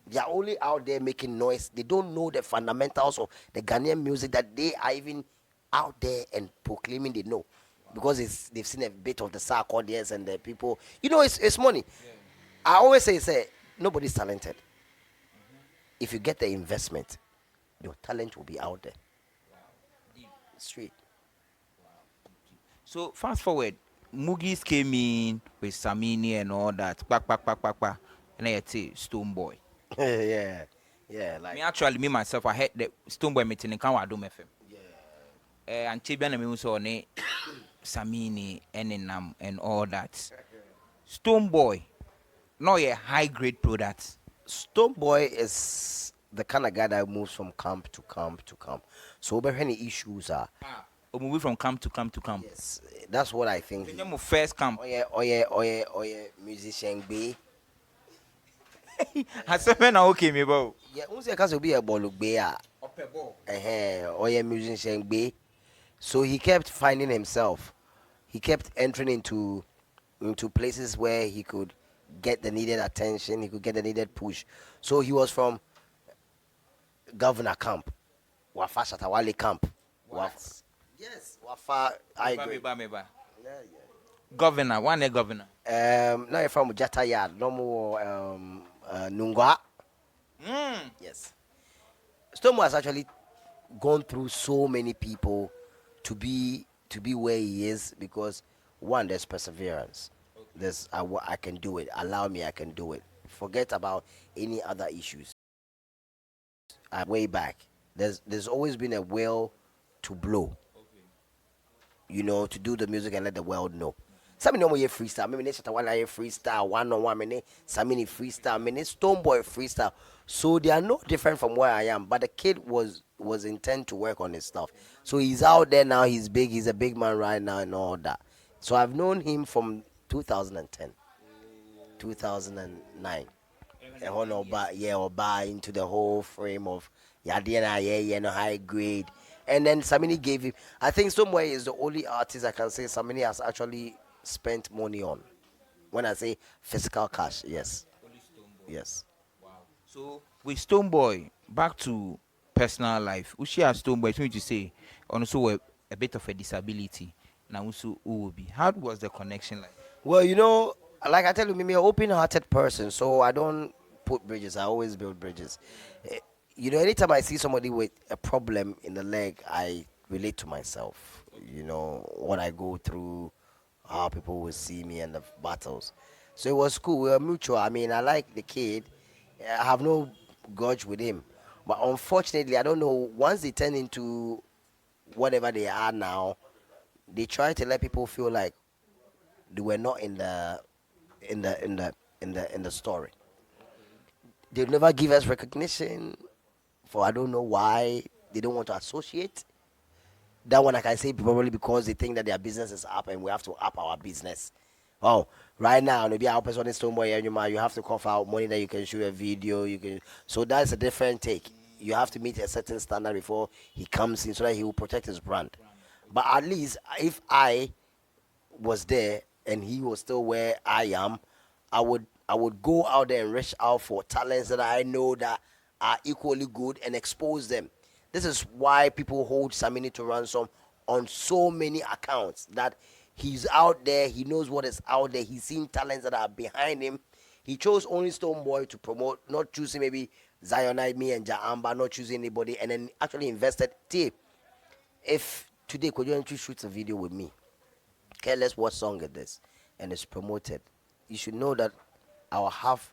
They are only out there making noise. They don't know the fundamentals of the Ghanaian music that they are even out there and proclaiming they know. Because they've seen a bit of the SAC audience and the people. It's money. Yeah. I always say nobody's talented. If you get the investment, your talent will be out there. Wow. Straight. Wow. So fast forward, Mugis came in with Samini and all that. Back. And I say Stonebwoy. Yeah. Like me myself, I had the Stonebwoy meeting in Kanwadum FM. Yeah. And Chibiana me also on Samini, Enenam, and all that. Stonebwoy, not a high grade product. Stonebwoy is the kind of guy that moves from camp to camp to camp. So where any issues are. Moving from camp to camp to camp. Yes, that's what I think. First camp. Oh yeah, musician B. I said, "Man, okay, me bro." Yeah, once you can be a ball look be oh yeah, musician B. So he kept finding himself. He kept entering into places where he could get the needed attention. He could get the needed push. So he was from Governor Camp, Wafa Shatawale Camp. Yes, Wafa. I agree. Yeah. Governor, one a governor. Now you're from Jata Yard, no more Nungwa. Yes. Storm has actually gone through so many people to be where he is because one, there's perseverance. Okay. There's I can do it. Allow me, I can do it. Forget about any other issues. Way back, there's always been a will to blow. Okay. To do the music and let the world know. Some know you freestyle. Maybe next one I freestyle 1-on-1 minute. Samini freestyle minute. Stonebwoy freestyle. So they are no different from where I am. But the kid was intent to work on his stuff. So he's out there now. He's big. He's a big man right now and all that. So I've known him from 2010, 2009. And Oba into the whole frame of Yadiana, yeah, no high grade. And then Samini gave him. I think Stonebwoy is the only artist I can say Samini has actually spent money on. When I say physical cash, yes, yes. So with Stonebwoy, back to personal life. Ushi has Stonebwoy, it's me to say, also a bit of a disability. Now also who will be. How was the connection like? Well, like I tell you, me, an open-hearted person, so I don't put bridges. I always build bridges. Eh, anytime I see somebody with a problem in the leg, I relate to myself. What I go through, how people will see me, and the battles. So it was cool. We were mutual. I mean, I like the kid. I have no grudge with him, but unfortunately, I don't know. Once they turn into whatever they are now, they try to let people feel like they were not in the story. They never give us recognition for I don't know why they don't want to associate. That one I can say probably because they think that their business is up and we have to up our business. Oh, right now, maybe our person is Stonebwoy and you have to cough out money that you can shoot a video. You can so that's a different take. You have to meet a certain standard before he comes in so that he will protect his brand. But at least if I was there and he was still where I am, I would go out there and reach out for talents that I know that are equally good and expose them. This is why people hold Samini to ransom on so many accounts. That he's out there, he knows what is out there, he's seen talents that are behind him. He chose only Stonebwoy to promote, not choosing maybe Zionite, me and Jaamba, not choosing anybody, and then actually invested. See, if today Kojo shoots a video with me, careless what song it is, and it's promoted, you should know that I will have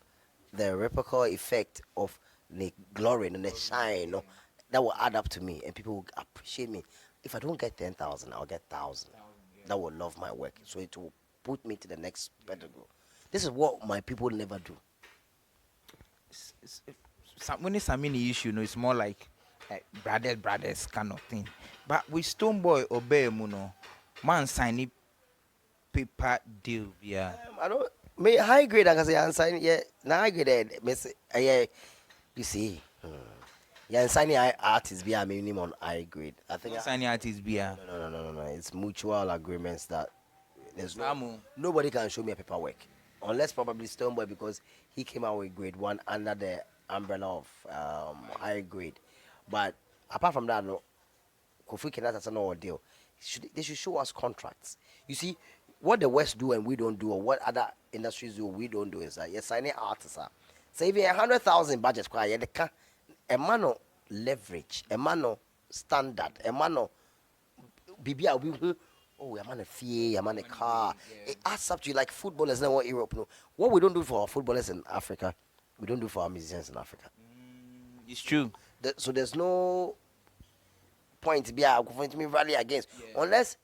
the reciprocal effect of the glory and the shine, that will add up to me, and people will appreciate me. If I don't get 10,000, I'll get 1,000. That will love my work, so it will put me to the next pedestal. This is what my people never do. When it's a mini issue, it's more like brothers kind of thing. But with Stonebwoy obey muno, man sign paper deal, yeah. I don't. Me high grade, I can say, and sign. Yeah, now high grade. Yeah, you see. Yeah, and signing artists be a minimum high grade. I think. Signing artist be a No. It's mutual agreements that there's Samu. nobody can show me a paperwork unless probably Stonebwoy because he came out with grade one under the umbrella of high grade. But apart from that, no, Kofi Kenyatta no deal. They should show us contracts. You see, what the West do and we don't do, or what other industries do we don't do is that you're signing artists. So even 100,000 budget, a man of leverage, a man of standard, a man of BB, oh, a man of fee, a man of car. It adds up to you like footballers now in Europe. No, what we don't do for our footballers in Africa, we don't do for our musicians in Africa. It's true. So there's no point to be going to me rally against unless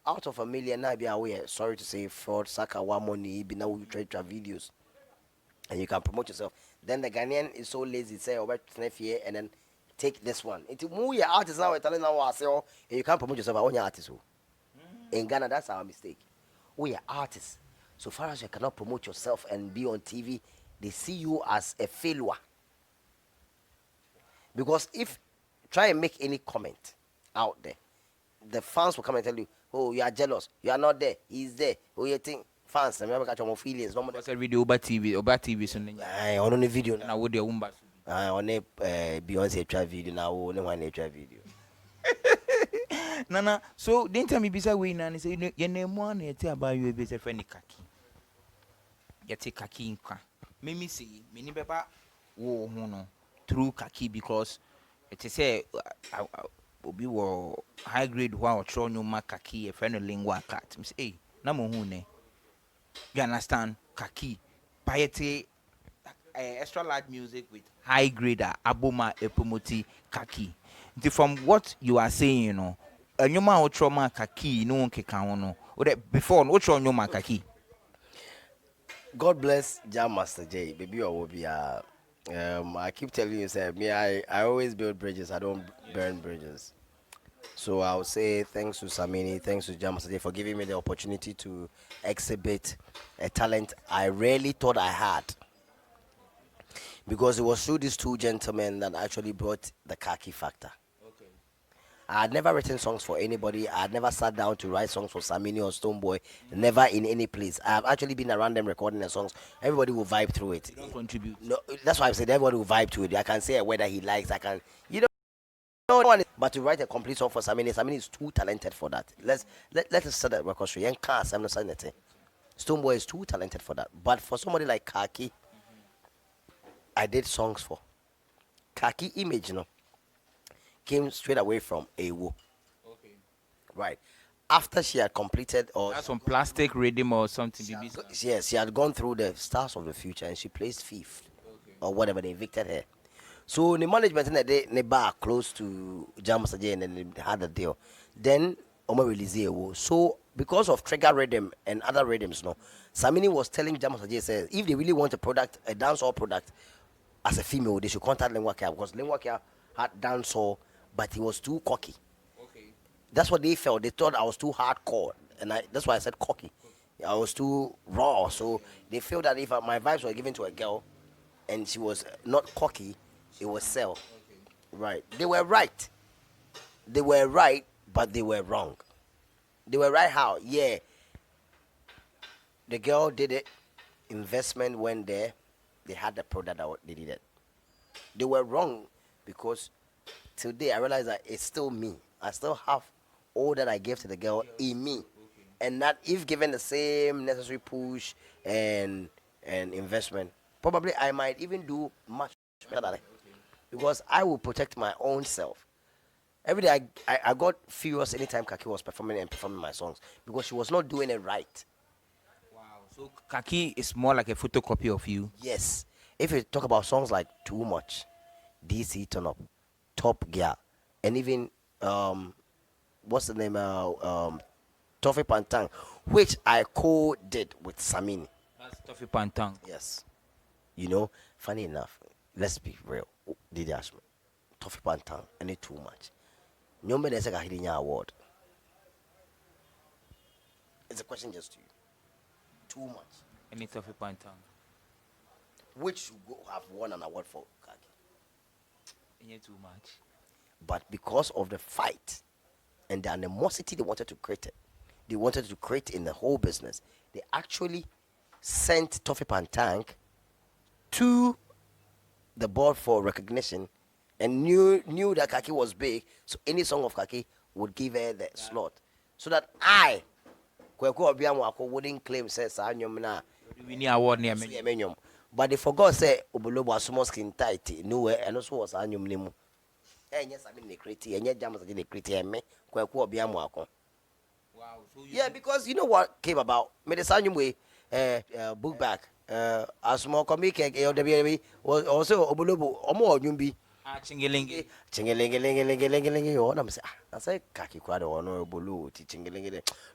out of a million now be aware. Sorry to say, fraud, saka, one money, be now you try videos, and you can promote yourself. Then the Ghanaian is so lazy, say over here and then take this one. Into move your artist now, telling now and you can't promote yourself. I want your artist. In Ghana, that's our mistake. We are artists. So far as you cannot promote yourself and be on TV, they see you as a failure. Because if try and make any comment out there, the fans will come and tell you, oh, you are jealous, you are not there, he's there. Oh, you think fans remember catch your feelings. Because every day over TV so on the video now with the umba. on a Beyonce try video now, only one try video. Nana, so didn't tell me beside we and say your name one about you a friend kaki. Get a kaki in car. Mimi say, many beba wo no through kaki because it is a obi wo high grade wa or tro no kaki a friend of Linguakat. Miss A, namo hune. You understand? Kaki. Piety extra large music with high grade aboma epomoti kaki. From what you are saying, a new man trauma kaki no one can no. Or before no trauma kaki. God bless Jam Master J. Baby, I will be I keep telling you, sir, me, I always build bridges, I don't burn bridges. So I would say thanks to Samini, thanks to Jam Master J for giving me the opportunity to exhibit a talent I really thought I had. because it was through these two gentlemen that actually brought the khaki factor. Okay. I had never written songs for anybody. I had never sat down to write songs for Samini or Stonebwoy. Never in any place. I have actually been around them recording their songs. Everybody will vibe through it. You don't contribute. No, that's why I said everybody will vibe to it. I can say whether he likes. I can, you know. No one is, but to write a complete song for Samini is too talented for that. Let us set that record straight. And cast, I'm not saying anything. Stonebwoy is too talented for that. But for somebody like Khaki, I did songs for. Khaki image, came straight away from Awo. Okay. Right. After she had completed, or That's some plastic rhythm or something. yes, she had gone through the Stars of the Future and she placed fifth, Okay. or whatever, they evicted her. So the management in the day, they bar close to Jamus again, and then they had a deal. Then Oma released Awo. So because of trigger rhythm and other rhythms, Samini was telling Jamus Ajay, says if they really want a product, a dancehall product, as a female, they should contact Linguakat, because Linguakat had dancehall, but he was too cocky. Okay. That's what they felt. They thought I was too hardcore, and that's why I said cocky. I was too raw. So they feel that if my vibes were given to a girl, and she was not cocky, it was sell. Okay. Right? They were right. They were right, but they were wrong. They were right how? Yeah. The girl did it. Investment went there. They had the product that they needed. They were wrong because today I realize that it's still me. I still have all that I gave to the girl in me. And that if given the same necessary push and investment, probably I might even do much better than that. Because I will protect my own self. Every day I got furious anytime Kaki was performing my songs because she was not doing it right. Wow. So Kaki is more like a photocopy of you. Yes. If you talk about songs like Too Much, DC Turn Up, Top Gear, and even what's the name? Toffee Pantang, which I co-did with Samini. That's Toffee Pantang. Yes. Funny enough, let's be real. Did you ask me? Toffee Pantang, and it Too Much. Nyombe there's a hidden award. It's a question just to you. Too Much. Any Toffee Pantang. Which should have won an award for Kaki. Any too much. But because of the fight and the animosity they wanted to create in the whole business, they actually sent Toffee Pantang to the board for recognition and knew that Kaki was big, so any song of Kaki would give her the slot. So that Kweku Obiamwako wouldn't claim says We need award near me. but they forgot say Obolobo was small skin tight, nowhere, and also was Anyum Nimu. Yes, I mean the criti, and yet Jamas did the criti and me, Kweku Obiamwako. Wow. So Yeah, because you know what came about? Made the Sanyum way, book back, a small comic, LWB was also Obolobo, or more Yumbi. Chingelingi. Chingelingi, what I'm saying. I say, Kaki Quado or no Bulu, teaching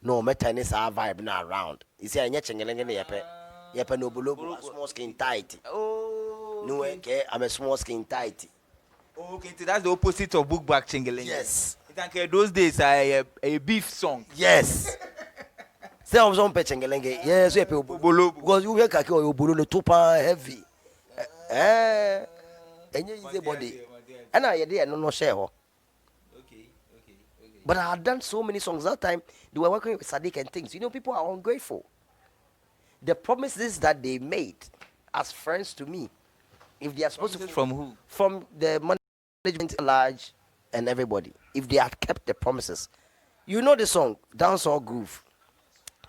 no mechanism our vibe now around. You see, I net Chingelingi, Yapa no Bulu, small skin tight. Oh. No, I'm a small skin tight. Okay, so that's the opposite of book back Chingelingi. Yes. Those days are a beef song. Yes. Say I was on Pechengelenge. Yes, we people bolo because you hear Kaki or bolo no tupa heavy. And you use the body. And I did no share. Okay. But I had done so many songs that time. They were working with Sadiq and things. People are ungrateful. The promises that they made as friends to me, if they are supposed to From who? From the management large and everybody, if they had kept the promises, the song Dancehall Groove,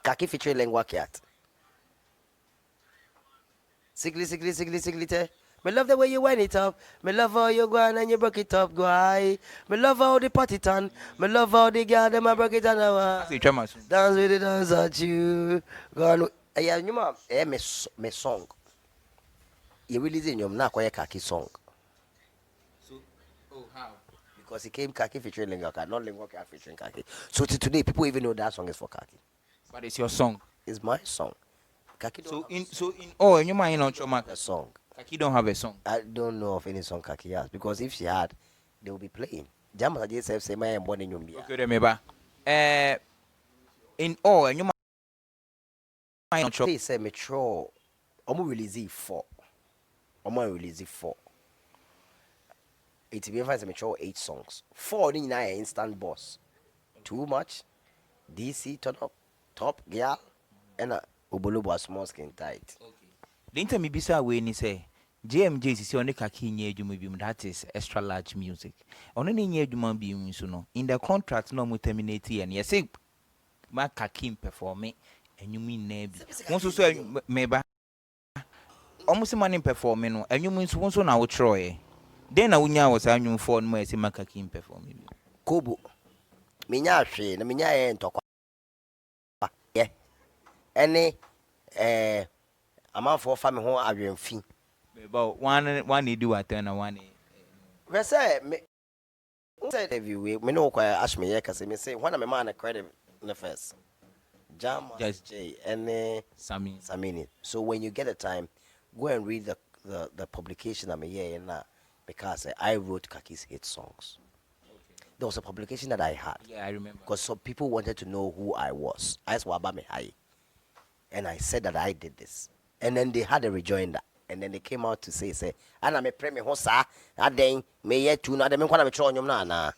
Kaki featuring Linguakat. Sigli te. Me love the way you wind it up. Me love how you go on and you break it up, go high. Me love how the party turn. Me love how the girl them a break it down. Dance with the dance at you. Go on. Me song. You release in your na kwa Kaki song. So, how? Because it came Kaki featuring Linguakat, not Linguakat featuring Kaki. So till today, people even know that song is for Kaki. But it's your song. It's my song. Kaki So in your mind on Choma, a song. Kaki don't have a song. I don't know of any song Kaki has because if she had, they will be playing. Jamas just say my and born in Yumbia. Okay, remember. In all, and you mind on Choma. They say Metro. I'm release 4. Omo release 4. It be find some 8 songs. 4 ni na instant boss. Too much. DC turn up. Top girl. And Obolobo small skin tight. The interview bisa we ni say JMJ is only kaki nye adwuma bi mu, that is extra large music. Ono ni nye adwuma bi mu so no. In the contract no mu terminate and you say ma kaki perform enwumi na bi. Won so meba almost money performing no enwumi so na wo troye. Den na wunya was anwum for no say ma kaki perform bi. Kobo. Minya hwe na minya ye ntokwa. Yeah. Any amount for family ho adwemfi. About one they do attend and one. We say me said every me no kwa ask me here cause me say when am man credit the first. JMJ and Samini. So when you get a time, go and read the publication I'm here now because I wrote Kaki's hit songs. There was a publication that I had. Yeah, I remember. Because some people wanted to know who I was. I swaba me high. And I said that I did this. And then they had a rejoinder. And then they came out to say, Anna me pre me hosa, aden me ye tu na de me kwana me tro nyom na.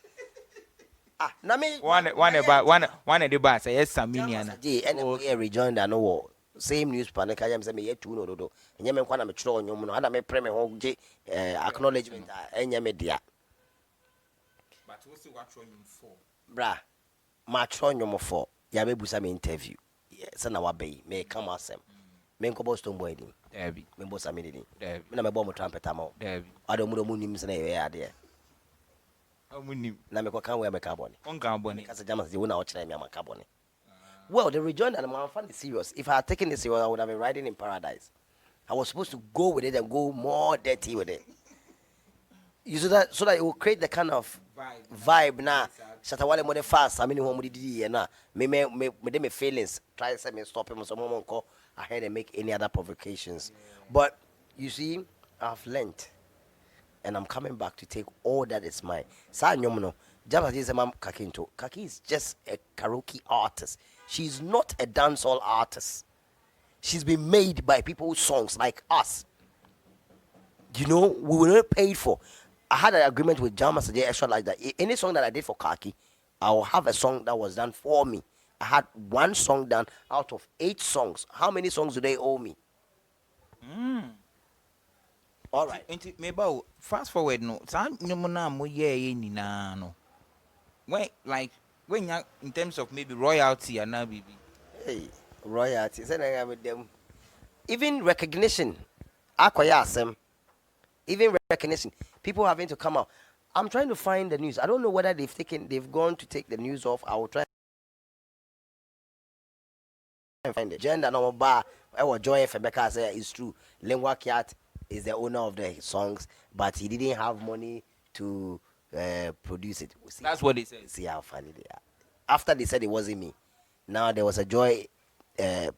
Ah, na me one the bass yes Samini ana. And a rejoinder no wo. Same newspaper ka yam say me ye tu no do. Enye me kwana me tro nyom no. Ana me pre me ho je acknowledgement enye me dia. But what's what nyom for? Bra. Ma tro nyom for. Ya be busa me interview. Yes, na wa be me come asem. Me nko Stonebwoy din. Debi. Me bo Samini din. Debi. Me na me bo mo trumpet amo. Debi. Ado mu nim se na ye ade. Omunim. Na me ko kan we me ka boni. On kan boni. Kasa jama se wona o kire me amaka boni. Well, the rejoinder and I'm fun is serious. If I had taken this serious, I would have been riding in paradise. I was supposed to go with it and go more dirty with it. You so that it will create the kind of vibe now. Shatawale more fast. I mean, home did na me feelings. Try to say me stop him so moment call ahead and make any other provocations. But you see, I've learned, and I'm coming back to take all that is mine. Sa nyomuno, Jama is a mam Kakinto. Kaki is just a karaoke artist. She's not a dancehall artist. She's been made by people's songs like us. You know, we were not paid for. I had an agreement with Jama Sajay Extra like that. Any song that I did for Kaki, I will have a song that was done for me. I had one song done out of 8 songs. How many songs do they owe me? All right. Maybe fast forward no. Some nyomuna mo ye ni na no. When you in terms of maybe royalty and now baby. Hey, royalty. With them. Even recognition. Akoyasem. Even recognition. People having to come out. I'm trying to find the news. I don't know whether they've gone to take the news off. I will try and find it. Gender no bar. I was joy for because it's true. Linguakat is the owner of the songs, but he didn't have money to produce it. See, that's what they said. See how funny they are. After they said it wasn't me, now there was a joy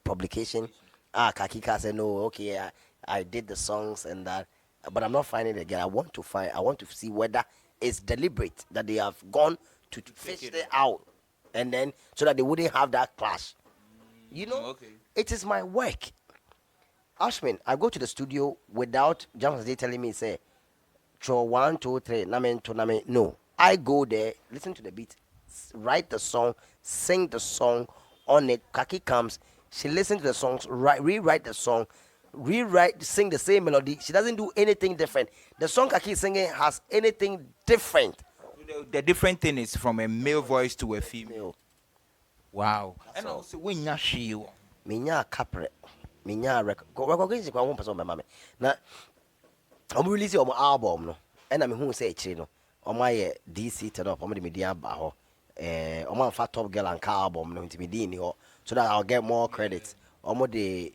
publication. Kakika said no, okay, I did the songs and that, but I'm not finding it again. I want to see whether it's deliberate that they have gone to fish it out, and then so that they wouldn't have that clash. You know, okay. It is my work. Ashman, I go to the studio without James telling me, say, throw 1, 2, 3, name. No. I go there, listen to the beat, write the song, sing the song on it. Kaki comes, she listens to the songs, rewrite the song, sing the same melody. She doesn't do anything different. The song Kaki is singing has anything different. The different thing is from a male voice to a female. Wow. And also when you see Minya capre. Minya recognition kwa one person mama. Na I'm releasing our album no. And I'm who say chiri no. My DC turn up. I'm the media ba ho. I'm fat top girl and car album no nti me di ni ho. So that I'll get more credits. I'm the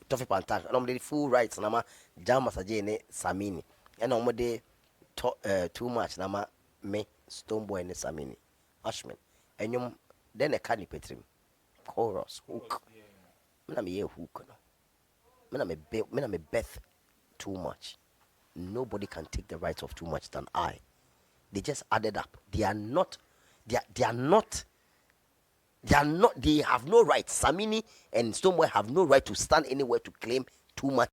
Toffee Pantak. I'm the full rights na ma Jama Sajay ne Samini. And I'm the too much na ma me Stonebwoy ne Samini. Ashman. And you then a candy petrim. Chorus hook. Me me hook no. Me Beth too much. Nobody can take the rights of too much than I. They just added up. They have no right. Samini and Stonebwoy have no right to stand anywhere to claim too much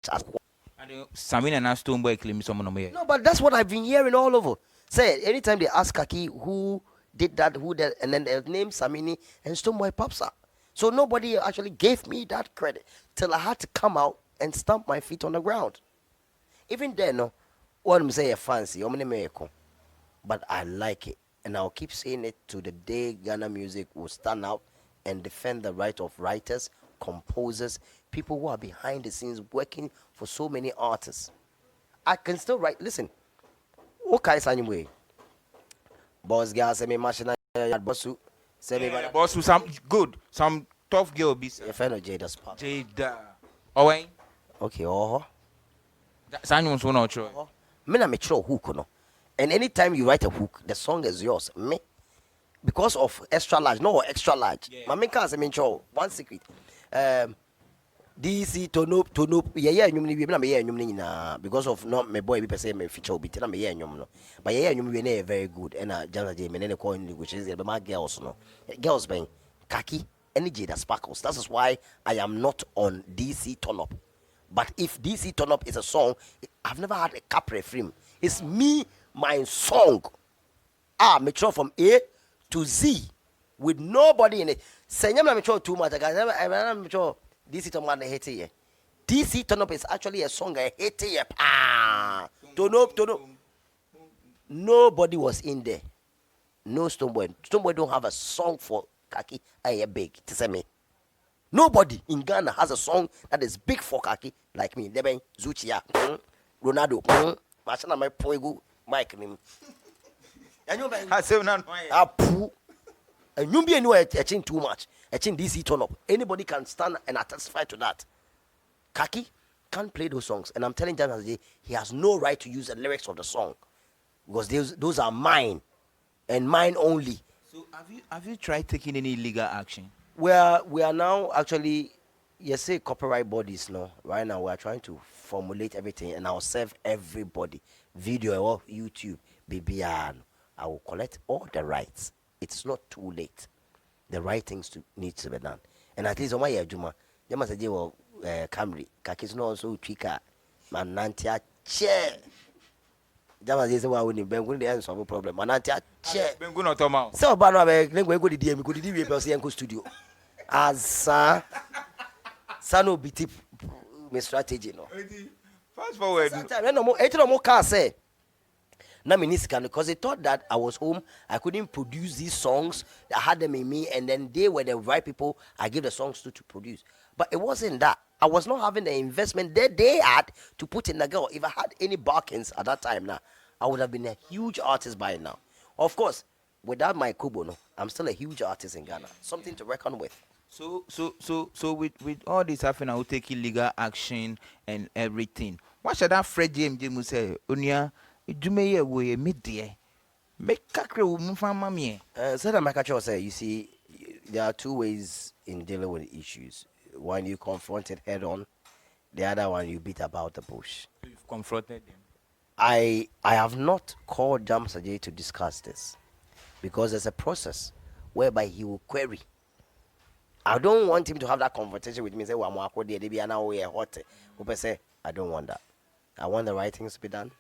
And Samini and Stonebwoy claim someone on here. No, but that's what I've been hearing all over. Say, anytime they ask Kaki who did that, who did, and then the name Samini and Stonebwoy pops up. So nobody actually gave me that credit till I had to come out and stamp my feet on the ground. Even then, no, what I'm saying fancy, but I like it, and I'll keep saying it to the day Ghana music will stand out and defend the right of writers, composers, people who are behind the scenes working for so many artists. I can still write. Listen, okay, anyway. Boss girl, say me machine boss, say me Boss with some good, some tough girl be your friend of Jada Spark. Jada. Oh, wait. Okay, oh. That's anyone's one or two. Me na me throw hook, no. And anytime you write a hook, the song is yours. Me, because of extra large, no extra large. Yeah. My main can't say me throw one secret. DC tono yeah nyum ni na me yeah nyum ni na because of not my boy be say me feature be na me yeah nyum no but yeah nyum we na very good and JMJ me na call in which is be my girls no girls ben Kaki energy that sparkles. That is why I am not on DC turn up. But if DC turn up is a song, I've never had a capre film. It's me, my song. Me throw from A to Z with nobody in it. Say me throw too much. I'm throw DC turn up hate it. DC turn up is actually a song I hate it. Turn up. Nobody was in there. No Stonebwoy. Stonebwoy don't have a song for Kaki. I big to say me. Nobody in Ghana has a song that is big for Kaki like me. Deben Zuchia, Ronaldo, Machana my poigu, Mike him. And you I say no. Apu. And you be anywhere etching too much. Etching DC turn up. Anybody can stand and testify to that. Kaki can't play those songs. And I'm telling JMJ, he has no right to use the lyrics of the song. Because those are mine. And mine only. So have you tried taking any legal action? We are now actually, you say copyright bodies now. Right now we are trying to formulate everything and I'll serve everybody. Video or YouTube, BBR. I will collect all the rights. It's not too late. The right things need to be done. And at least on my Juma, Jama said Camry, Kakis no also tweaker, man Nantia chair. Jama says why we Ben the answer problem. Manantia chair. Ben go not come out. So bana be go the DM go the DM person yanko studio. Asa Sano BT me strategy no. Fast forward. Sometimes no more no more car say. Na me nisika because they thought that I was home, I couldn't produce these songs. I had them in me and then they were the right people I gave the songs to produce. But it wasn't that. I was not having the investment that they had to put in the girl. If I had any barkings at that time now, I would have been a huge artist by now. Of course, without my Kubo, no, I'm still a huge artist in Ghana. Something to reckon with. So with all this happening, I will take illegal action and everything. What should that Fred JMJ say? Unia, do me a way midday. Make kakre mufama me. So that my say, you see, there are two ways in dealing with issues. One, you confront it head on. The other one, you beat about the bush. You've confronted them. I have not called JMJ to discuss this because there's a process whereby he will query. I don't want him to have that conversation with me and say, well, I'm hot. Say, I don't want that. I want the right things to be done.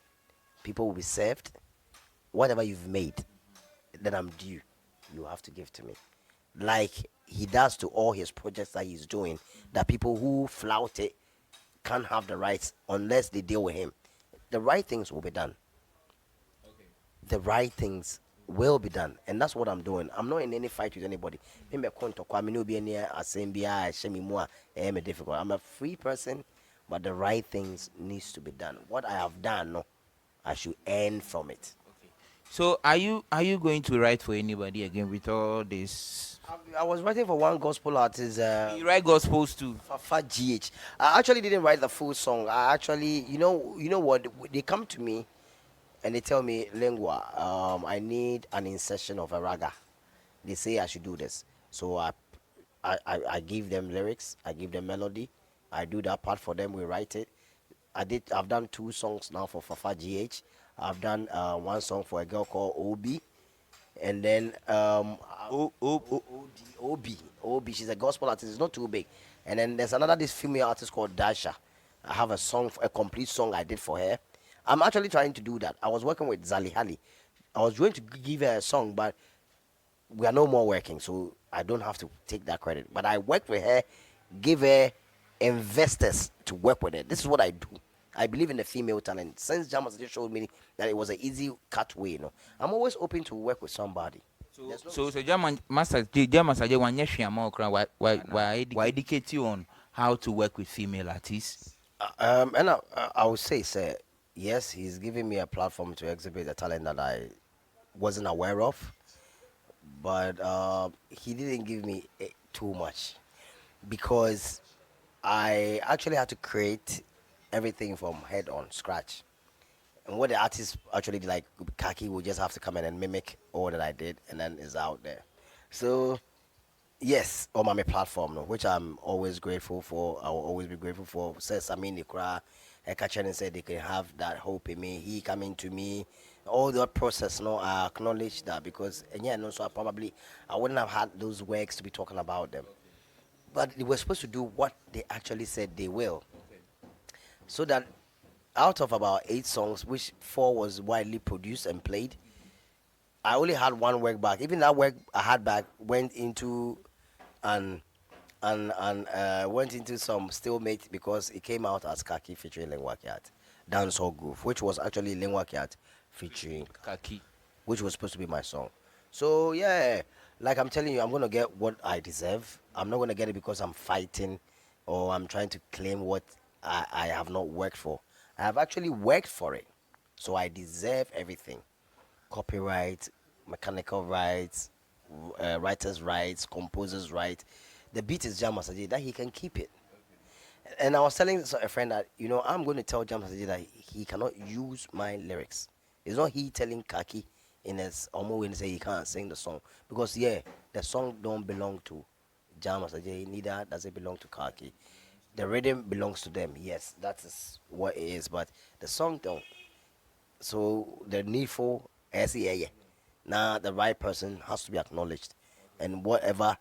People will be served. Whatever you've made, that I'm due, you have to give to me. Like he does to all his projects that he's doing, that people who flout it can't have the rights unless they deal with him. The right things will be done. Okay. The right things will be done, and that's what I'm doing. I'm not in any fight with anybody. I'm a free person, but the right things needs to be done. What I have done, no, I should earn from it. Okay. So are you going to write for anybody again with all this? I was writing for one gospel artist. You write gospels too. Fafa GH. I actually didn't write the full song. I actually, you know what? They come to me and they tell me, Lingua, I need an insertion of a raga. They say I should do this. So I give them lyrics, I give them melody, I do that part for them, we write it. I've done 2 songs now for Fafa GH. I've done one song for a girl called Obi. And then Obi. She's a gospel artist, it's not too big. And then there's another this female artist called Dasha. I have a song, a complete song I did for her. I'm actually trying to do that. I was working with Zali Hali. I was going to give her a song, but we are no more working, so I don't have to take that credit. But I worked with her, give her investors to work with her. This is what I do. I believe in the female talent. Since Jamas just showed me that it was an easy cut way, I'm always open to work with somebody. So There's no so German master German master one year more why Nah. educate you on how to work with female artists. And I would say, sir, yes, he's giving me a platform to exhibit a talent that I wasn't aware of, but he didn't give me too much because I actually had to create everything from head on scratch. And what the artist actually did, like Kaki, will just have to come in and mimic all that I did, and then it's out there. So yes, on my platform, no, which I'm always grateful for. I will always be grateful for. Says Samini Kra, Ekachen said they can have that hope in me. He coming to me, all that process. No, I acknowledge that because and yeah, no, so I wouldn't have had those works to be talking about them. But they were supposed to do what they actually said they will, so that out of about 8 songs, which 4 was widely produced and played, I only had one work back. Even that work I had back went into an went into some stalemate because it came out as Kaki featuring Linguakat, Dancehall Groove, which was actually Linguakat featuring, Kaki. which was supposed to be my song. So yeah, like I'm telling you, I'm gonna get what I deserve. I'm not gonna get it because I'm fighting or I'm trying to claim what I have not worked for. I have actually worked for it, so I deserve everything: copyright, mechanical rights, writers' rights, composers' rights. The beat is Jam Masaji that he can keep it. And I was telling a friend that I'm going to tell Jam Masaji that he cannot use my lyrics. It's not he telling Kaki in his Omo when say he can't sing the song because yeah, the song don't belong to Jam Masaji. Neither does it belong to Kaki. The rhythm belongs to them. Yes, that is what it is. But the song don't. So the needful SEA. Now the right person has to be acknowledged. And whatever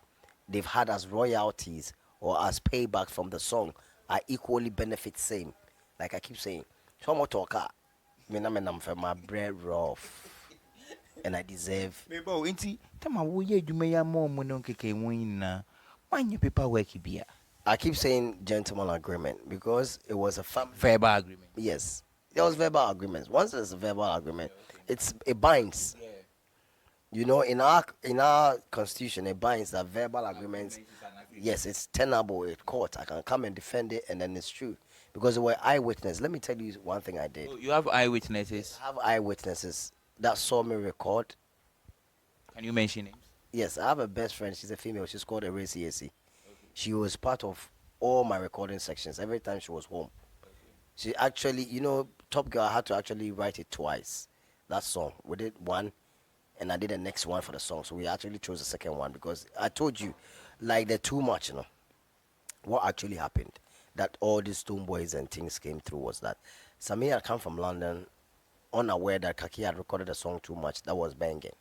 they've had as royalties or as payback from the song are equally benefit same. Like I keep saying, someone talk me na me nam for my bread rough and I deserve. Maybe inti tama wo ye adwuma ya mo mo no keke won na wanye paperwork bia. I keep saying gentleman agreement because it was a family. Verbal agreement. Yes, there was verbal agreements. Once there's a verbal agreement, it binds. In our constitution, it binds that verbal agreements. Yes, it's tenable in court. I can come and defend it, and then it's true because there were eyewitnesses. Let me tell you one thing I did. Oh, you have eyewitnesses. I have eyewitnesses that saw me record. Can you mention names? Yes, I have a best friend. She's a female. She's called Eracy AC. She was part of all my recording sections every time she was home. She actually, Top Girl, I had to actually write it twice. That song. We did one, and I did the next one for the song. So we actually chose the second one because I told you, like, they're too much, What actually happened, that all these Stonebwoys and things came through was that Samir had come from London unaware that Kaki had recorded a song too much that was banging.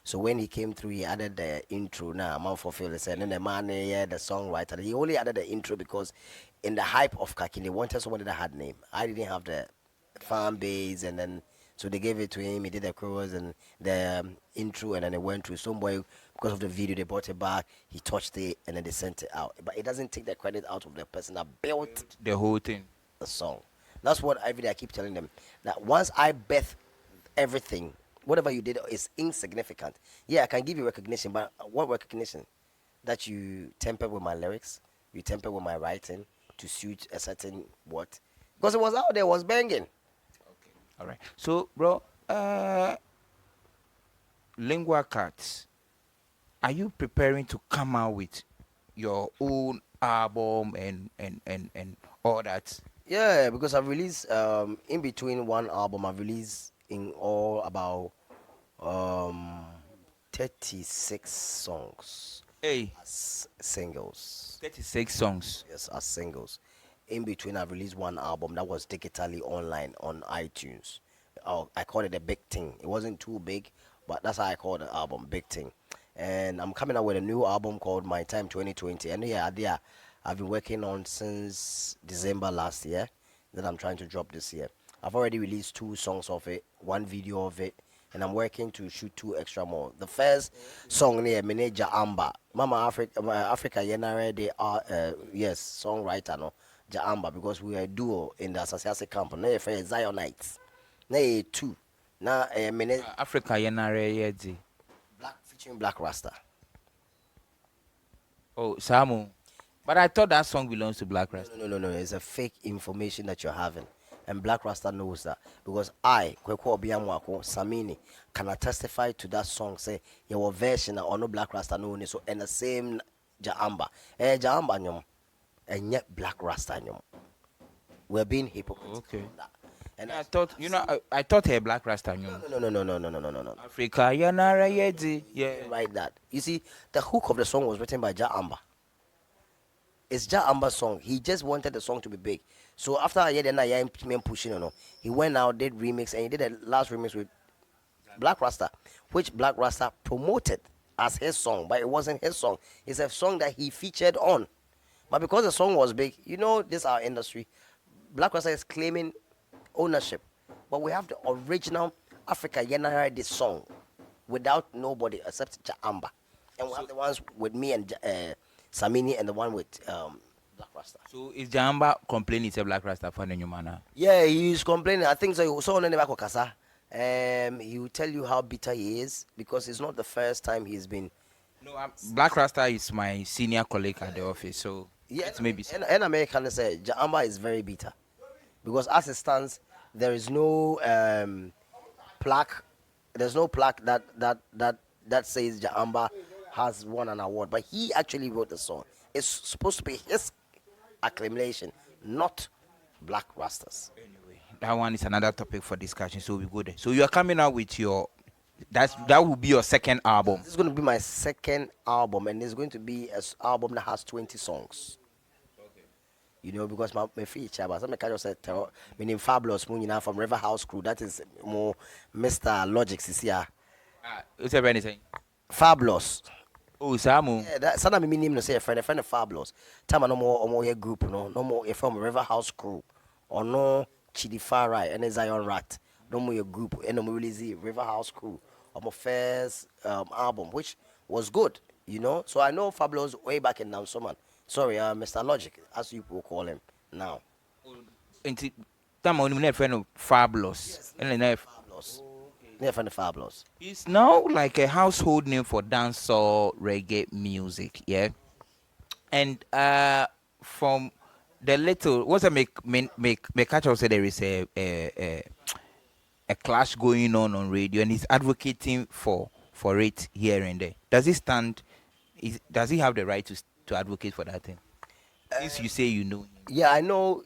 So when he came through, he added the intro. Now, man for Phil said, and the man, yeah, the songwriter. He only added the intro because, in the hype of Kaki, they wanted somebody that had name. I didn't have the fan base, and then so they gave it to him. He did the chorus and the intro, and then it went through. Somebody, because of the video, they brought it back. He touched it, and then they sent it out. But it doesn't take the credit out of the person that built The whole thing. the song. That's what every day I keep telling them. That once I birth everything, whatever you did is insignificant. Yeah, I can give you recognition, but what recognition? That you temper with my lyrics, you temper with my writing to suit a certain what? Because it was out there, it was banging. All right. So, bro, Linguakat, are you preparing to come out with your own album and all that? Yeah, because I've released in between one album, I've released in all about um 36 songs Hey, as singles. 36 songs. Yes, as singles. In between, I've released one album that was digitally online on iTunes. Oh, I called it a big thing. It wasn't too big, but that's how I called the album, Big Thing. And I'm coming out with a new album called My Time 2020. And yeah, I've been working on since December last year that I'm trying to drop this year. I've already released 2 songs of it, 1 video of it, and I'm working to shoot 2 extra more. The first song near Manager Amba, Mama Africa, Africa Yenare, they are yes, songwriter no, Amba, because we are a duo in the Association camp. Now for Zionites, now two, now Africa yenare yedi. Black featuring Black Rasta. Oh, Samu. But I thought that song belongs to Black Rasta. No. It's a fake information that you're having. And Black Rasta knows that. Because I, Kweko Obiamwako, Samini, can I testify to that song, say, your version or no Black Rasta no so and the same Jaamba. Jaamba nyom. And yet Black Rasta nyom. We're being hypocrites. Okay. And I thought, I thought her Black Rasta knew. No. Africa yenare yedi. Yeah. Right that. You see, the hook of the song was written by Jaamba. It's Ja Amber's song. He just wanted the song to be big. So after I had him pushing, he went out, did remix, and he did a last remix with Black Rasta, which Black Rasta promoted as his song, but it wasn't his song. It's a song that he featured on. But because the song was big, this is our industry. Black Rasta is claiming ownership. But we have the original Africa Yenara this song without nobody except Ja Amber. And we have the ones with me and Samini and the one with Black Rasta. So is Jamba complaining it's a Black Rasta for the new man? Yeah, he's complaining. I think so. So on the Kasa, he will tell you how bitter he is because it's not the first time he's been. No, Black Rasta is my senior colleague at the office, so Yeah, it's maybe. And American say Jamba is very bitter because as it stands, there is no plaque. There's no plaque that says Jamba has won an award, but he actually wrote the song. It's supposed to be his acclamation, not Black Rastas. Anyway, that one is another topic for discussion, so we go there. So you are coming out with that will be your second album. This is going to be my second album, and it's going to be an album that has 20 songs. Okay. Because my feature, but some kind of said, meaning Fabulous Moon, from River House Crew. That is more Mr. Logic, is here. What's anything? Fabulous. Oh, Samu. Yeah, that sometimes me name no say a friend of Fabulous. Time no more here group, no more from River House Crew, or no Chidi Farai and Zion Rat. No more your group, and no more release River House Crew. Or my first album, which was good, So I know Fabulous way back in Namsoman. Sorry, Mr. Logic, as you will call him now. And time on him friend of Fabulous. And then Fabulous. Yeah, friend of Fabulous. He's now like a household name for dancehall reggae music, yeah. And from the little, what's a make catch say there is a clash going on radio, and he's advocating for it here and there. Does he stand? Does he have the right to advocate for that thing? Since you say you know him. Yeah, I know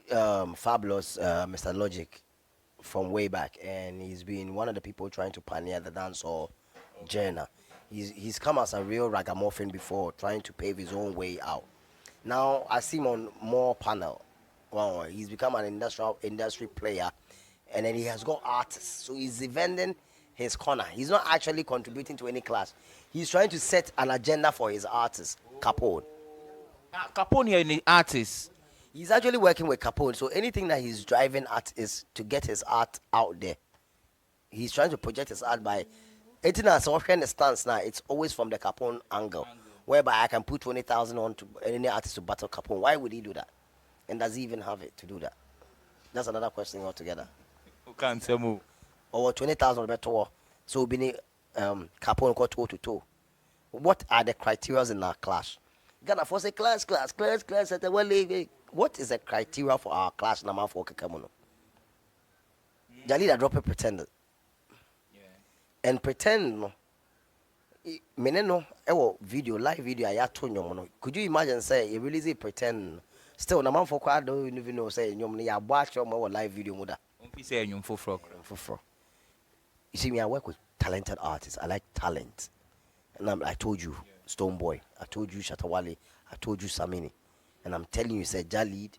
Fabulous, Mr. Logic, from way back, and he's been one of the people trying to pioneer the dancehall journey. He's come as a real ragamuffin before, trying to pave his own way out. Now I see him on more panel. Wow, he's become an industry player, and then he has got artists. So he's vending his corner. He's not actually contributing to any class. He's trying to set an agenda for his artists. Capone. Capone is an artist. He's actually working with Capone. So anything that he's driving at is to get his art out there. He's trying to project his art by. Anything that's offering the stance now, it's always from the Capone angle. Whereby I can put 20,000 on to any artist to battle Capone. Why would he do that? And does he even have it to do that? That's another question altogether. Who can't say more? Or 20,000 better. So being Capone got toe to toe. What are the criteria in our clash? Ghana for say clash. What is the criteria for our clash? Nama for Kakamono. Jalida drop a pretender. And pretend no. Meneno live video I told. Could you imagine say you release it pretend? Still na man for quad don't even know say nyom ya watch your live video muda. Say nyom for. You see me, I work with talented artists. I like talent. And I told you, Stonebwoy. I told you, Shatawale. I told you, Samini. And I'm telling you, say, Jalid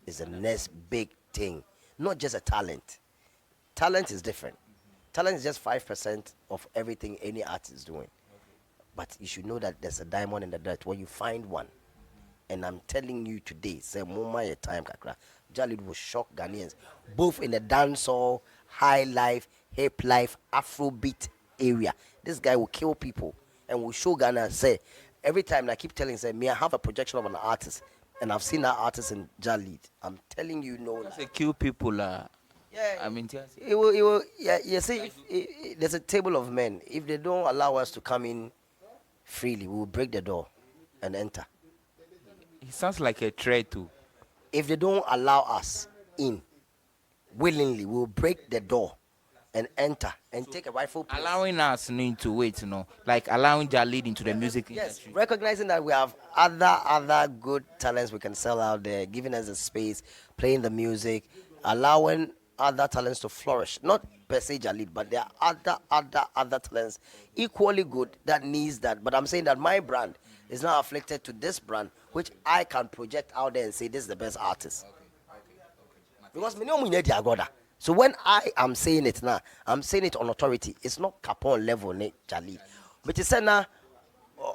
is the next big thing. Not just a talent. Talent is different. Talent is just 5% of everything any artist is doing. But you should know that there's a diamond in the dirt when you find one. And I'm telling you today, say mama your time kakra. Jalid will shock Ghanaians, both in the dancehall, high life, hip life, Afrobeat area. This guy will kill people and will show Ghana. Say every time I keep telling, say me I have a projection of an artist, and I've seen that artist in Jalid. I'm telling you, no. Say kill people. Yeah, I mean, it will. Yeah, you see, there's a table of men. If they don't allow us to come in freely, we will break the door and enter. he sounds like a threat too. If they don't allow us in willingly, we will break the door and enter and take a rightful place. Allowing us need to wait, like allowing their lead into the music Yes, industry. recognizing that we have other good talents we can sell out there, giving us a space, playing the music, allowing other talents to flourish. Not per se Jalid, but there are other talents equally good that needs that. But I'm saying that my brand is not afflicted to this brand, which I can project out there and say this is the best artist. Because me know me need their God. So when I am saying it now, I'm saying it on authority. It's not Capone level, ne Jalid. But it's now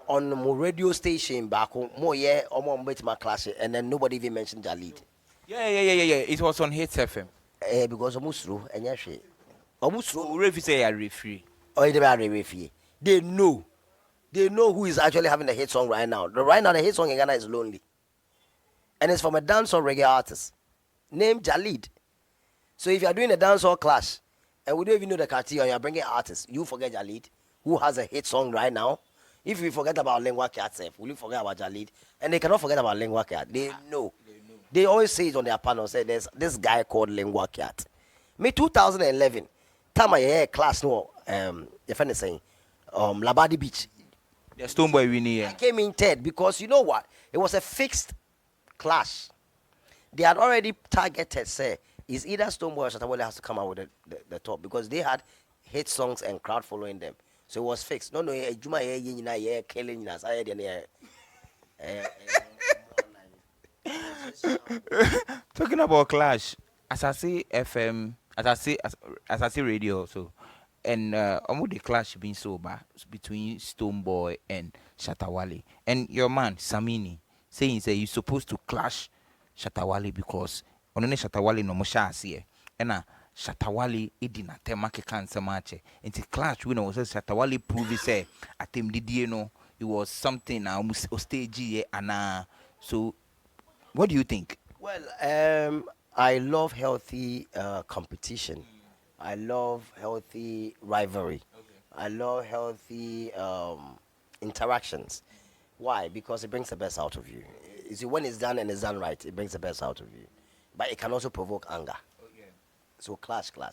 on my radio station back home, more yeah, almost my class, and then nobody even mentioned Jalid. Yeah. It was on Hits FM. Because almost through and yes, almost through. Refi say I referee. Or they know, they know who is actually having the hit song right now. Right now, the hit song in Ghana is Lonely, and it's from a dancehall reggae artist named Jalid. So if you are doing a dancehall clash, and we don't even know the criteria, and you are bringing artists, you forget Jalid, who has a hit song right now. If we forget about Linguakat, will you forget about Jalid? And they cannot forget about Linguakat. They know. They always say it on their panel. Say there's this guy called Linguakat. Me 2011, time I hear class no the friend is saying Labadi Beach. The Stonebwoy winning. I came in third because you know what? It was a fixed clash. They had already targeted, say, is either Stonebwoy or Shatawale has to come out with the top because they had hit songs and crowd following them. So it was fixed. No, Juma, yeah, killing us. I Talking about clash, as I say FM, as I say radio also, and almost the clash being so bad between Stonebwoy and Shatawale, and your man Samini saying say you supposed to clash Shatawale because only Shatawale no musha here, and Shatawale idina tema ke cancer match, and the clash winner was Shatawale prove say at him did you know it was something now stage and so. What do you think? Well, I love healthy competition. I love healthy rivalry. I love healthy interactions. Why? Because it brings the best out of you. You see, when it's done and it's done right, it brings the best out of you. But it can also provoke anger. So clash. I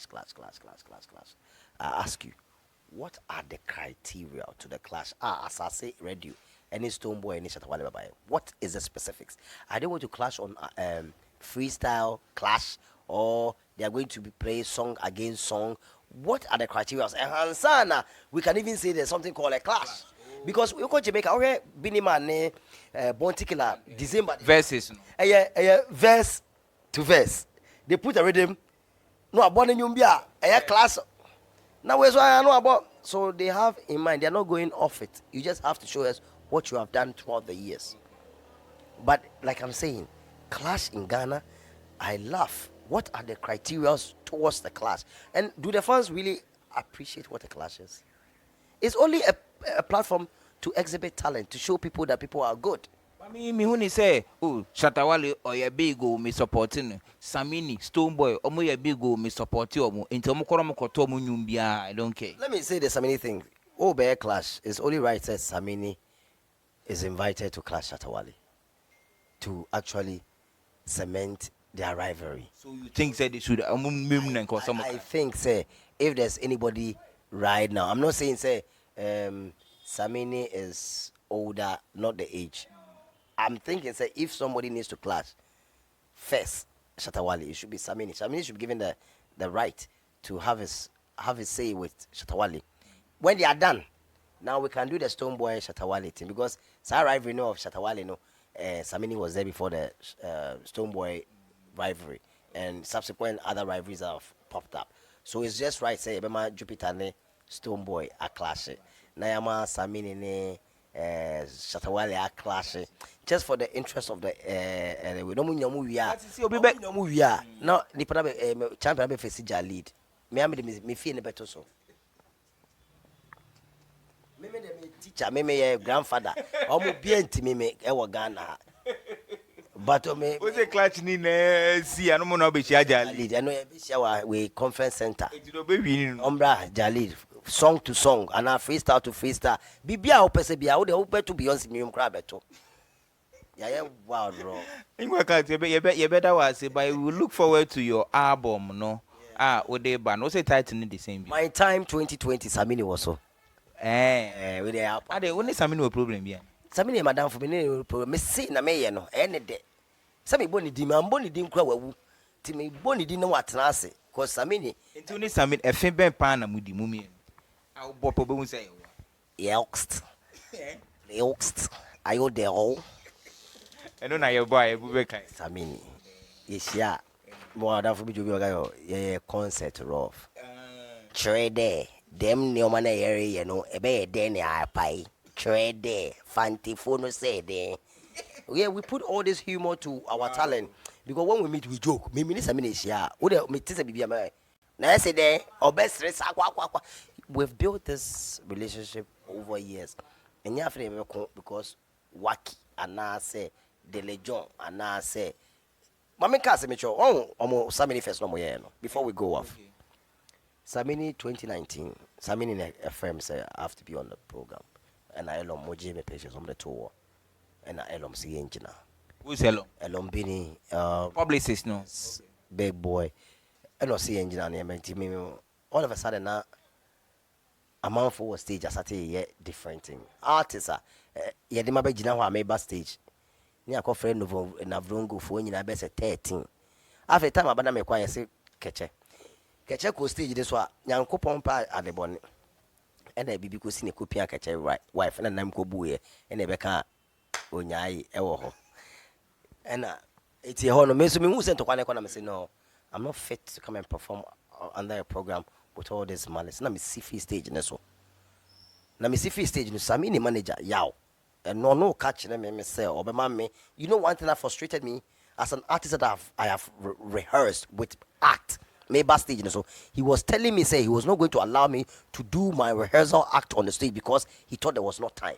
ask you, what are the criteria to the clash? As I say, radio, any Stonebwoy, any Shatawale Babaye. What is the specifics? Are they going to clash on freestyle clash, or they are going to be play song against song? What are the criteria? And Hansana, we can even say there's something called a clash. Because we go Jamaica, okay, Binima Bontikila, December. Verses. Verse to verse. They put a rhythm. No, about the Nyumbia, a class. Now, where's why I know about? So they have in mind, they're not going off it. You just have to show us what you have done throughout the years. But like I'm saying, clash in Ghana, I laugh. What are the criteria towards the clash? And do the fans really appreciate what a clash is? It's only a platform to exhibit talent, to show people that people are good. I mean, me when say, oh, Shatawale or your big go me supporting Samini, Stonebwoy, or my big go me supporting omo. Into mo kono mo koto mo nyumbia. I don't care. Let me say the Samini thing. Oh, bear clash. It's only right that Samini is invited to clash Shatawale to actually cement their rivalry. So you think that they should I think, say, if there's anybody right now, I'm not saying, say, Samini is older, not the age. I'm thinking, say, if somebody needs to clash first, Shatawale, it should be Samini. Samini should be given the right to have his say with Shatawale. When they are done, now we can do the Stonebwoy Shatawale thing because Sarah rivalry know of Shatawale, no, Samini was there before the Stonebwoy rivalry, and subsequent other rivalries have popped up. So it's just right, say, Ebema Jupiter ne Stonebwoy a clash. Nayama Samini ne Shatawale are clashing just for the interest of the we don't know we are. But you see, Obi be- We are no the champion be face lead. Me fear the better so. Me teacher, me grandfather. Omo bi ntimi me e wo Ghana. But me What's the clutch ni na see ano mo na be chia jali. lead. I know e be share we conference center. Enti do be win no. Ombra Jalid, song to song, and a freestyle to freestyle. Bibia opese bia wo de wo to Beyonce nyum kra beto. Yeah, wow, bro. Linguakat, you better was say, but we will look forward to your album, no? Ah, what they ban? What's the title? The same. My time 2020 Samini was so. We dey up. Ah, the only something no problem, yeah. Samini madam for me say na me ye no, any day. Sami boni di me amboni di nkra wawu. Ti me boni di no watena ase. Cause Samini Into only something a fin ben pan na mudi mumi. I will bop over say. yelkst. Yelkst. Ayo de all. I don't know your boy, Bubeka. Samini. Yes, yeah. More than for me to be yeah, concert rough. Trade them no man area, you know, a bed then I pie. Trade fancy phone say there. Yeah, we put all this humor to our talent because when we meet, we joke. Me minister minister, yeah. What me tell be my. Now I say there, or best stress. We've built this relationship over years, and you have to because wacky and I say the legend and I say. Mama can't say me sure. Oh, Samini first no more no. Before we go off. Samini 2019. Samini FM say I have to be on the program, and I alone moji me patients on the tour, and I alone see engineer. Who's hello? Alone Bini Publicist, no. big boy, and I see engineer near me. All of a sudden now, a month for stage I started yeah different thing. Artists are yeah the mabe jina wa me backstage. Ni akọ friend novo na vrongo fo nyina be se 13 after time abana me kwa yesi keche ko stage this wa nyankopon pa adebone e na bibi ko si ne kopia keche wife na nam ko buye e na be ka onyai e wo ho e na eti ho no me so me hu se ntokwa ne kwa na me say no, I'm not fit to come and perform under a program with all this malice na me see free stage ne so na me see free stage no Samini manager yaw. And no catch them me say or me. You know one thing that frustrated me as an artist that I have rehearsed with act. Maybe backstage, so he was telling me say he was not going to allow me to do my rehearsal act on the stage because he thought there was no time.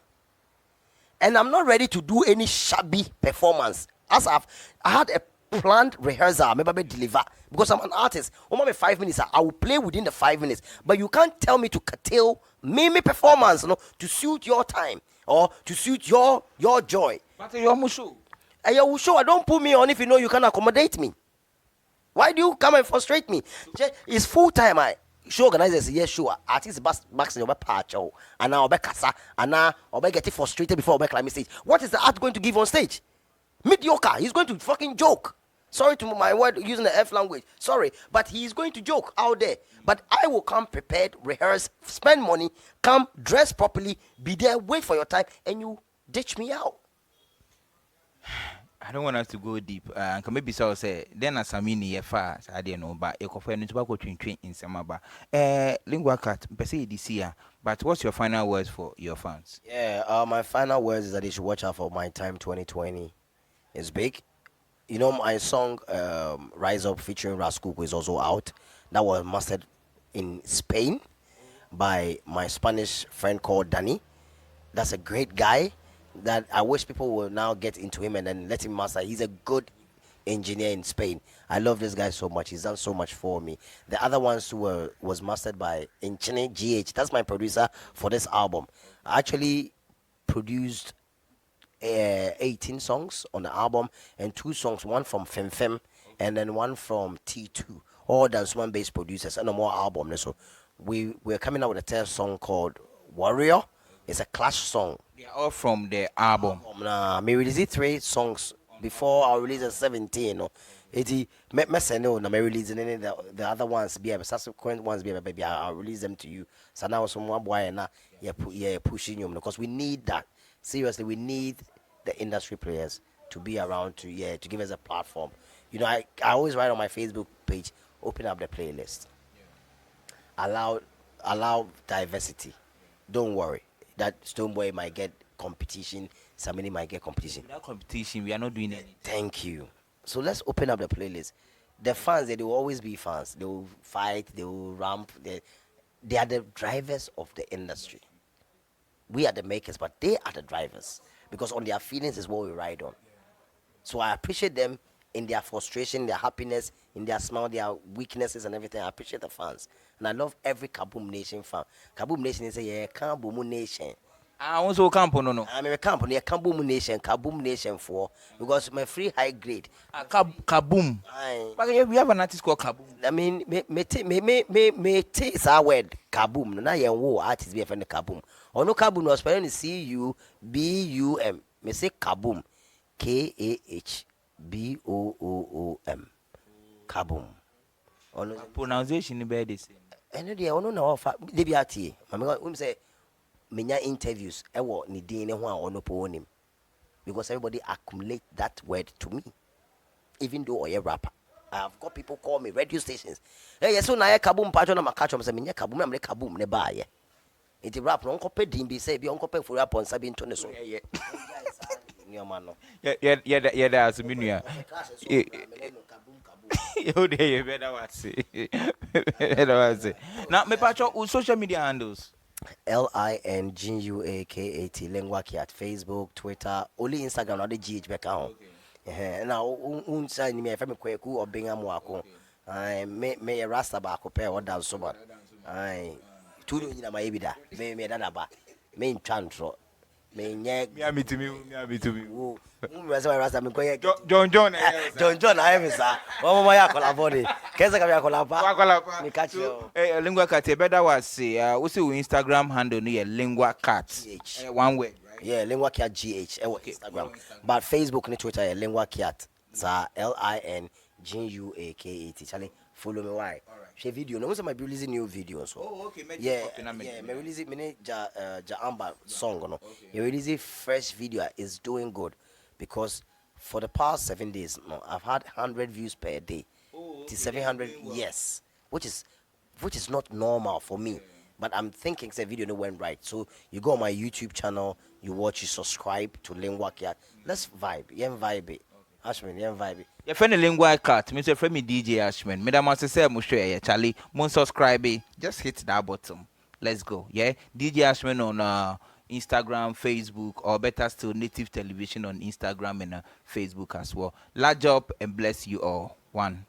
And I'm not ready to do any shabby performance. As I had a planned rehearsal, maybe deliver because I'm an artist. Maybe 5 minutes, I will play within the 5 minutes. But you can't tell me to curtail me performance, to suit your time or to suit your joy. But you're mushu. And you show, don't put me on if you know you can accommodate me. Why do you come and frustrate me? It's full time. I show organizers, yes, sure. Artists back in your patch, and now I'll kasa, and now I'll get frustrated before I'll climb stage. What is the art going to give on stage? Mediocre. He's going to fucking joke. Sorry to my word using the F language. Sorry, but he's going to joke out there. But I will come prepared, rehearse, spend money, come dress properly, be there, wait for your time, and you ditch me out. I don't want us to go deep. Can maybe so say then as Samini ye fast. I don't know, but you confirm it to train in Samaba. Linguakat, per se this year. But what's your final words for your fans? Yeah, my final words is that they should watch out for My Time 2020. It's big. You know, my song Rise Up featuring Rascuco is also out. That was mastered in Spain by my Spanish friend called Danny. That's a great guy that I wish people will now get into him and then let him master. He's a good engineer in Spain. I love this guy so much. He's done so much for me. The other ones was mastered by Inchine GH. That's my producer for this album. I actually produced 18 songs on the album and 2 songs, one from Fem and then one from T2. All dance one bass producers and a more album. So we're coming out with a 10th song called Warrior. It's a clash song. They are all from the album. Me release 3 songs before I release 17. No, it me say no. Na me release the other ones be subsequent ones be baby. I'll release them to you. So now some one boy and yeah pushing you because we need that. Seriously, we need the industry players to be around to give us a platform. You know, I always write on my Facebook page, open up the playlist. Allow diversity. Don't worry that Stonebwoy might get competition, Samini might get competition. Without competition, we are not doing anything. Thank you. So let's open up the playlist. The fans, they will always be fans. They will fight, they will ramp. They are the drivers of the industry. We are the makers, but they are the drivers. Because on their feelings is what we ride on. So I appreciate them in their frustration, their happiness, in their smile, their weaknesses and everything. I appreciate the fans. And I love every Kaboom Nation fan. Kaboom Nation is a yeah, Kaboom Nation. I also camp no. I'm a camp near Kaboom Nation for because my free high grade. Kaboom. I, But we have an artist called Kaboom. I mean, me take our word Kaboom. Na yen wo artist be friend Kaboom. Ono Kaboom was spelling CUBUM. Me say Kaboom. KAHBOOM. Kaboom. Ono Pronunciation is bad. eno de ono na ofa de bi atie. Mama say menya interviews ewo ni din ne ho a ono po onim. Because everybody accumulate that word to me. Even though I'm a rapper. I've got people call me radio stations. Hey, yes, so now I Kaboom patron na makacho say menya Kaboom na me Kaboom ne ba ye. It rap no unko pe din bi say bi unko pe for rap on sabi ntone so. Yeah. Ni o man no. Yeah, that's me nua. You dey you better was. Better was. Now me patron social media handles. Linguakat Linguakat Facebook, Twitter, only Instagram not the GH back home. Now unsa ni me fa me kwaku obenga mu ako. Ai me rasta ba ko pe oda so ba. Ai tudo nyina ma ebida. Me da na ba. Me ntwantro. Me nye Me to me. wo. Rasta rasta me kwaye. John. John I am sir. One more ya collabore. Kesa ka ya collab. Me catch you. Linguakat better was say we see Instagram handle no Linguakat. One word, right? Yeah, Linguakat GH. Instagram. But Facebook and Twitter Linguakat. Sa LINGUAKAT. Charlie, follow me why. Share video. No, I'm releasing new videos. So. Oh, okay. Yeah, me releasing me ja Amba song no. You releasing fresh video is doing good because for the past 7 days, no, I've had 100 views per day. To 700, yes, which is not normal for me. But I'm thinking the video no went right. So you go on my YouTube channel, you watch, you subscribe to Linguakat. Let's vibe, vibe. Ashman, vibe. Your friend Linguakat, me say friend me DJ Ashman. Me da must say mo show ya Charlie. Mo subscribe. Just hit that button. Let's go. Yeah, DJ Ashman on Instagram, Facebook, or better still Native Television on Instagram and Facebook as well. Large up and bless you all. One.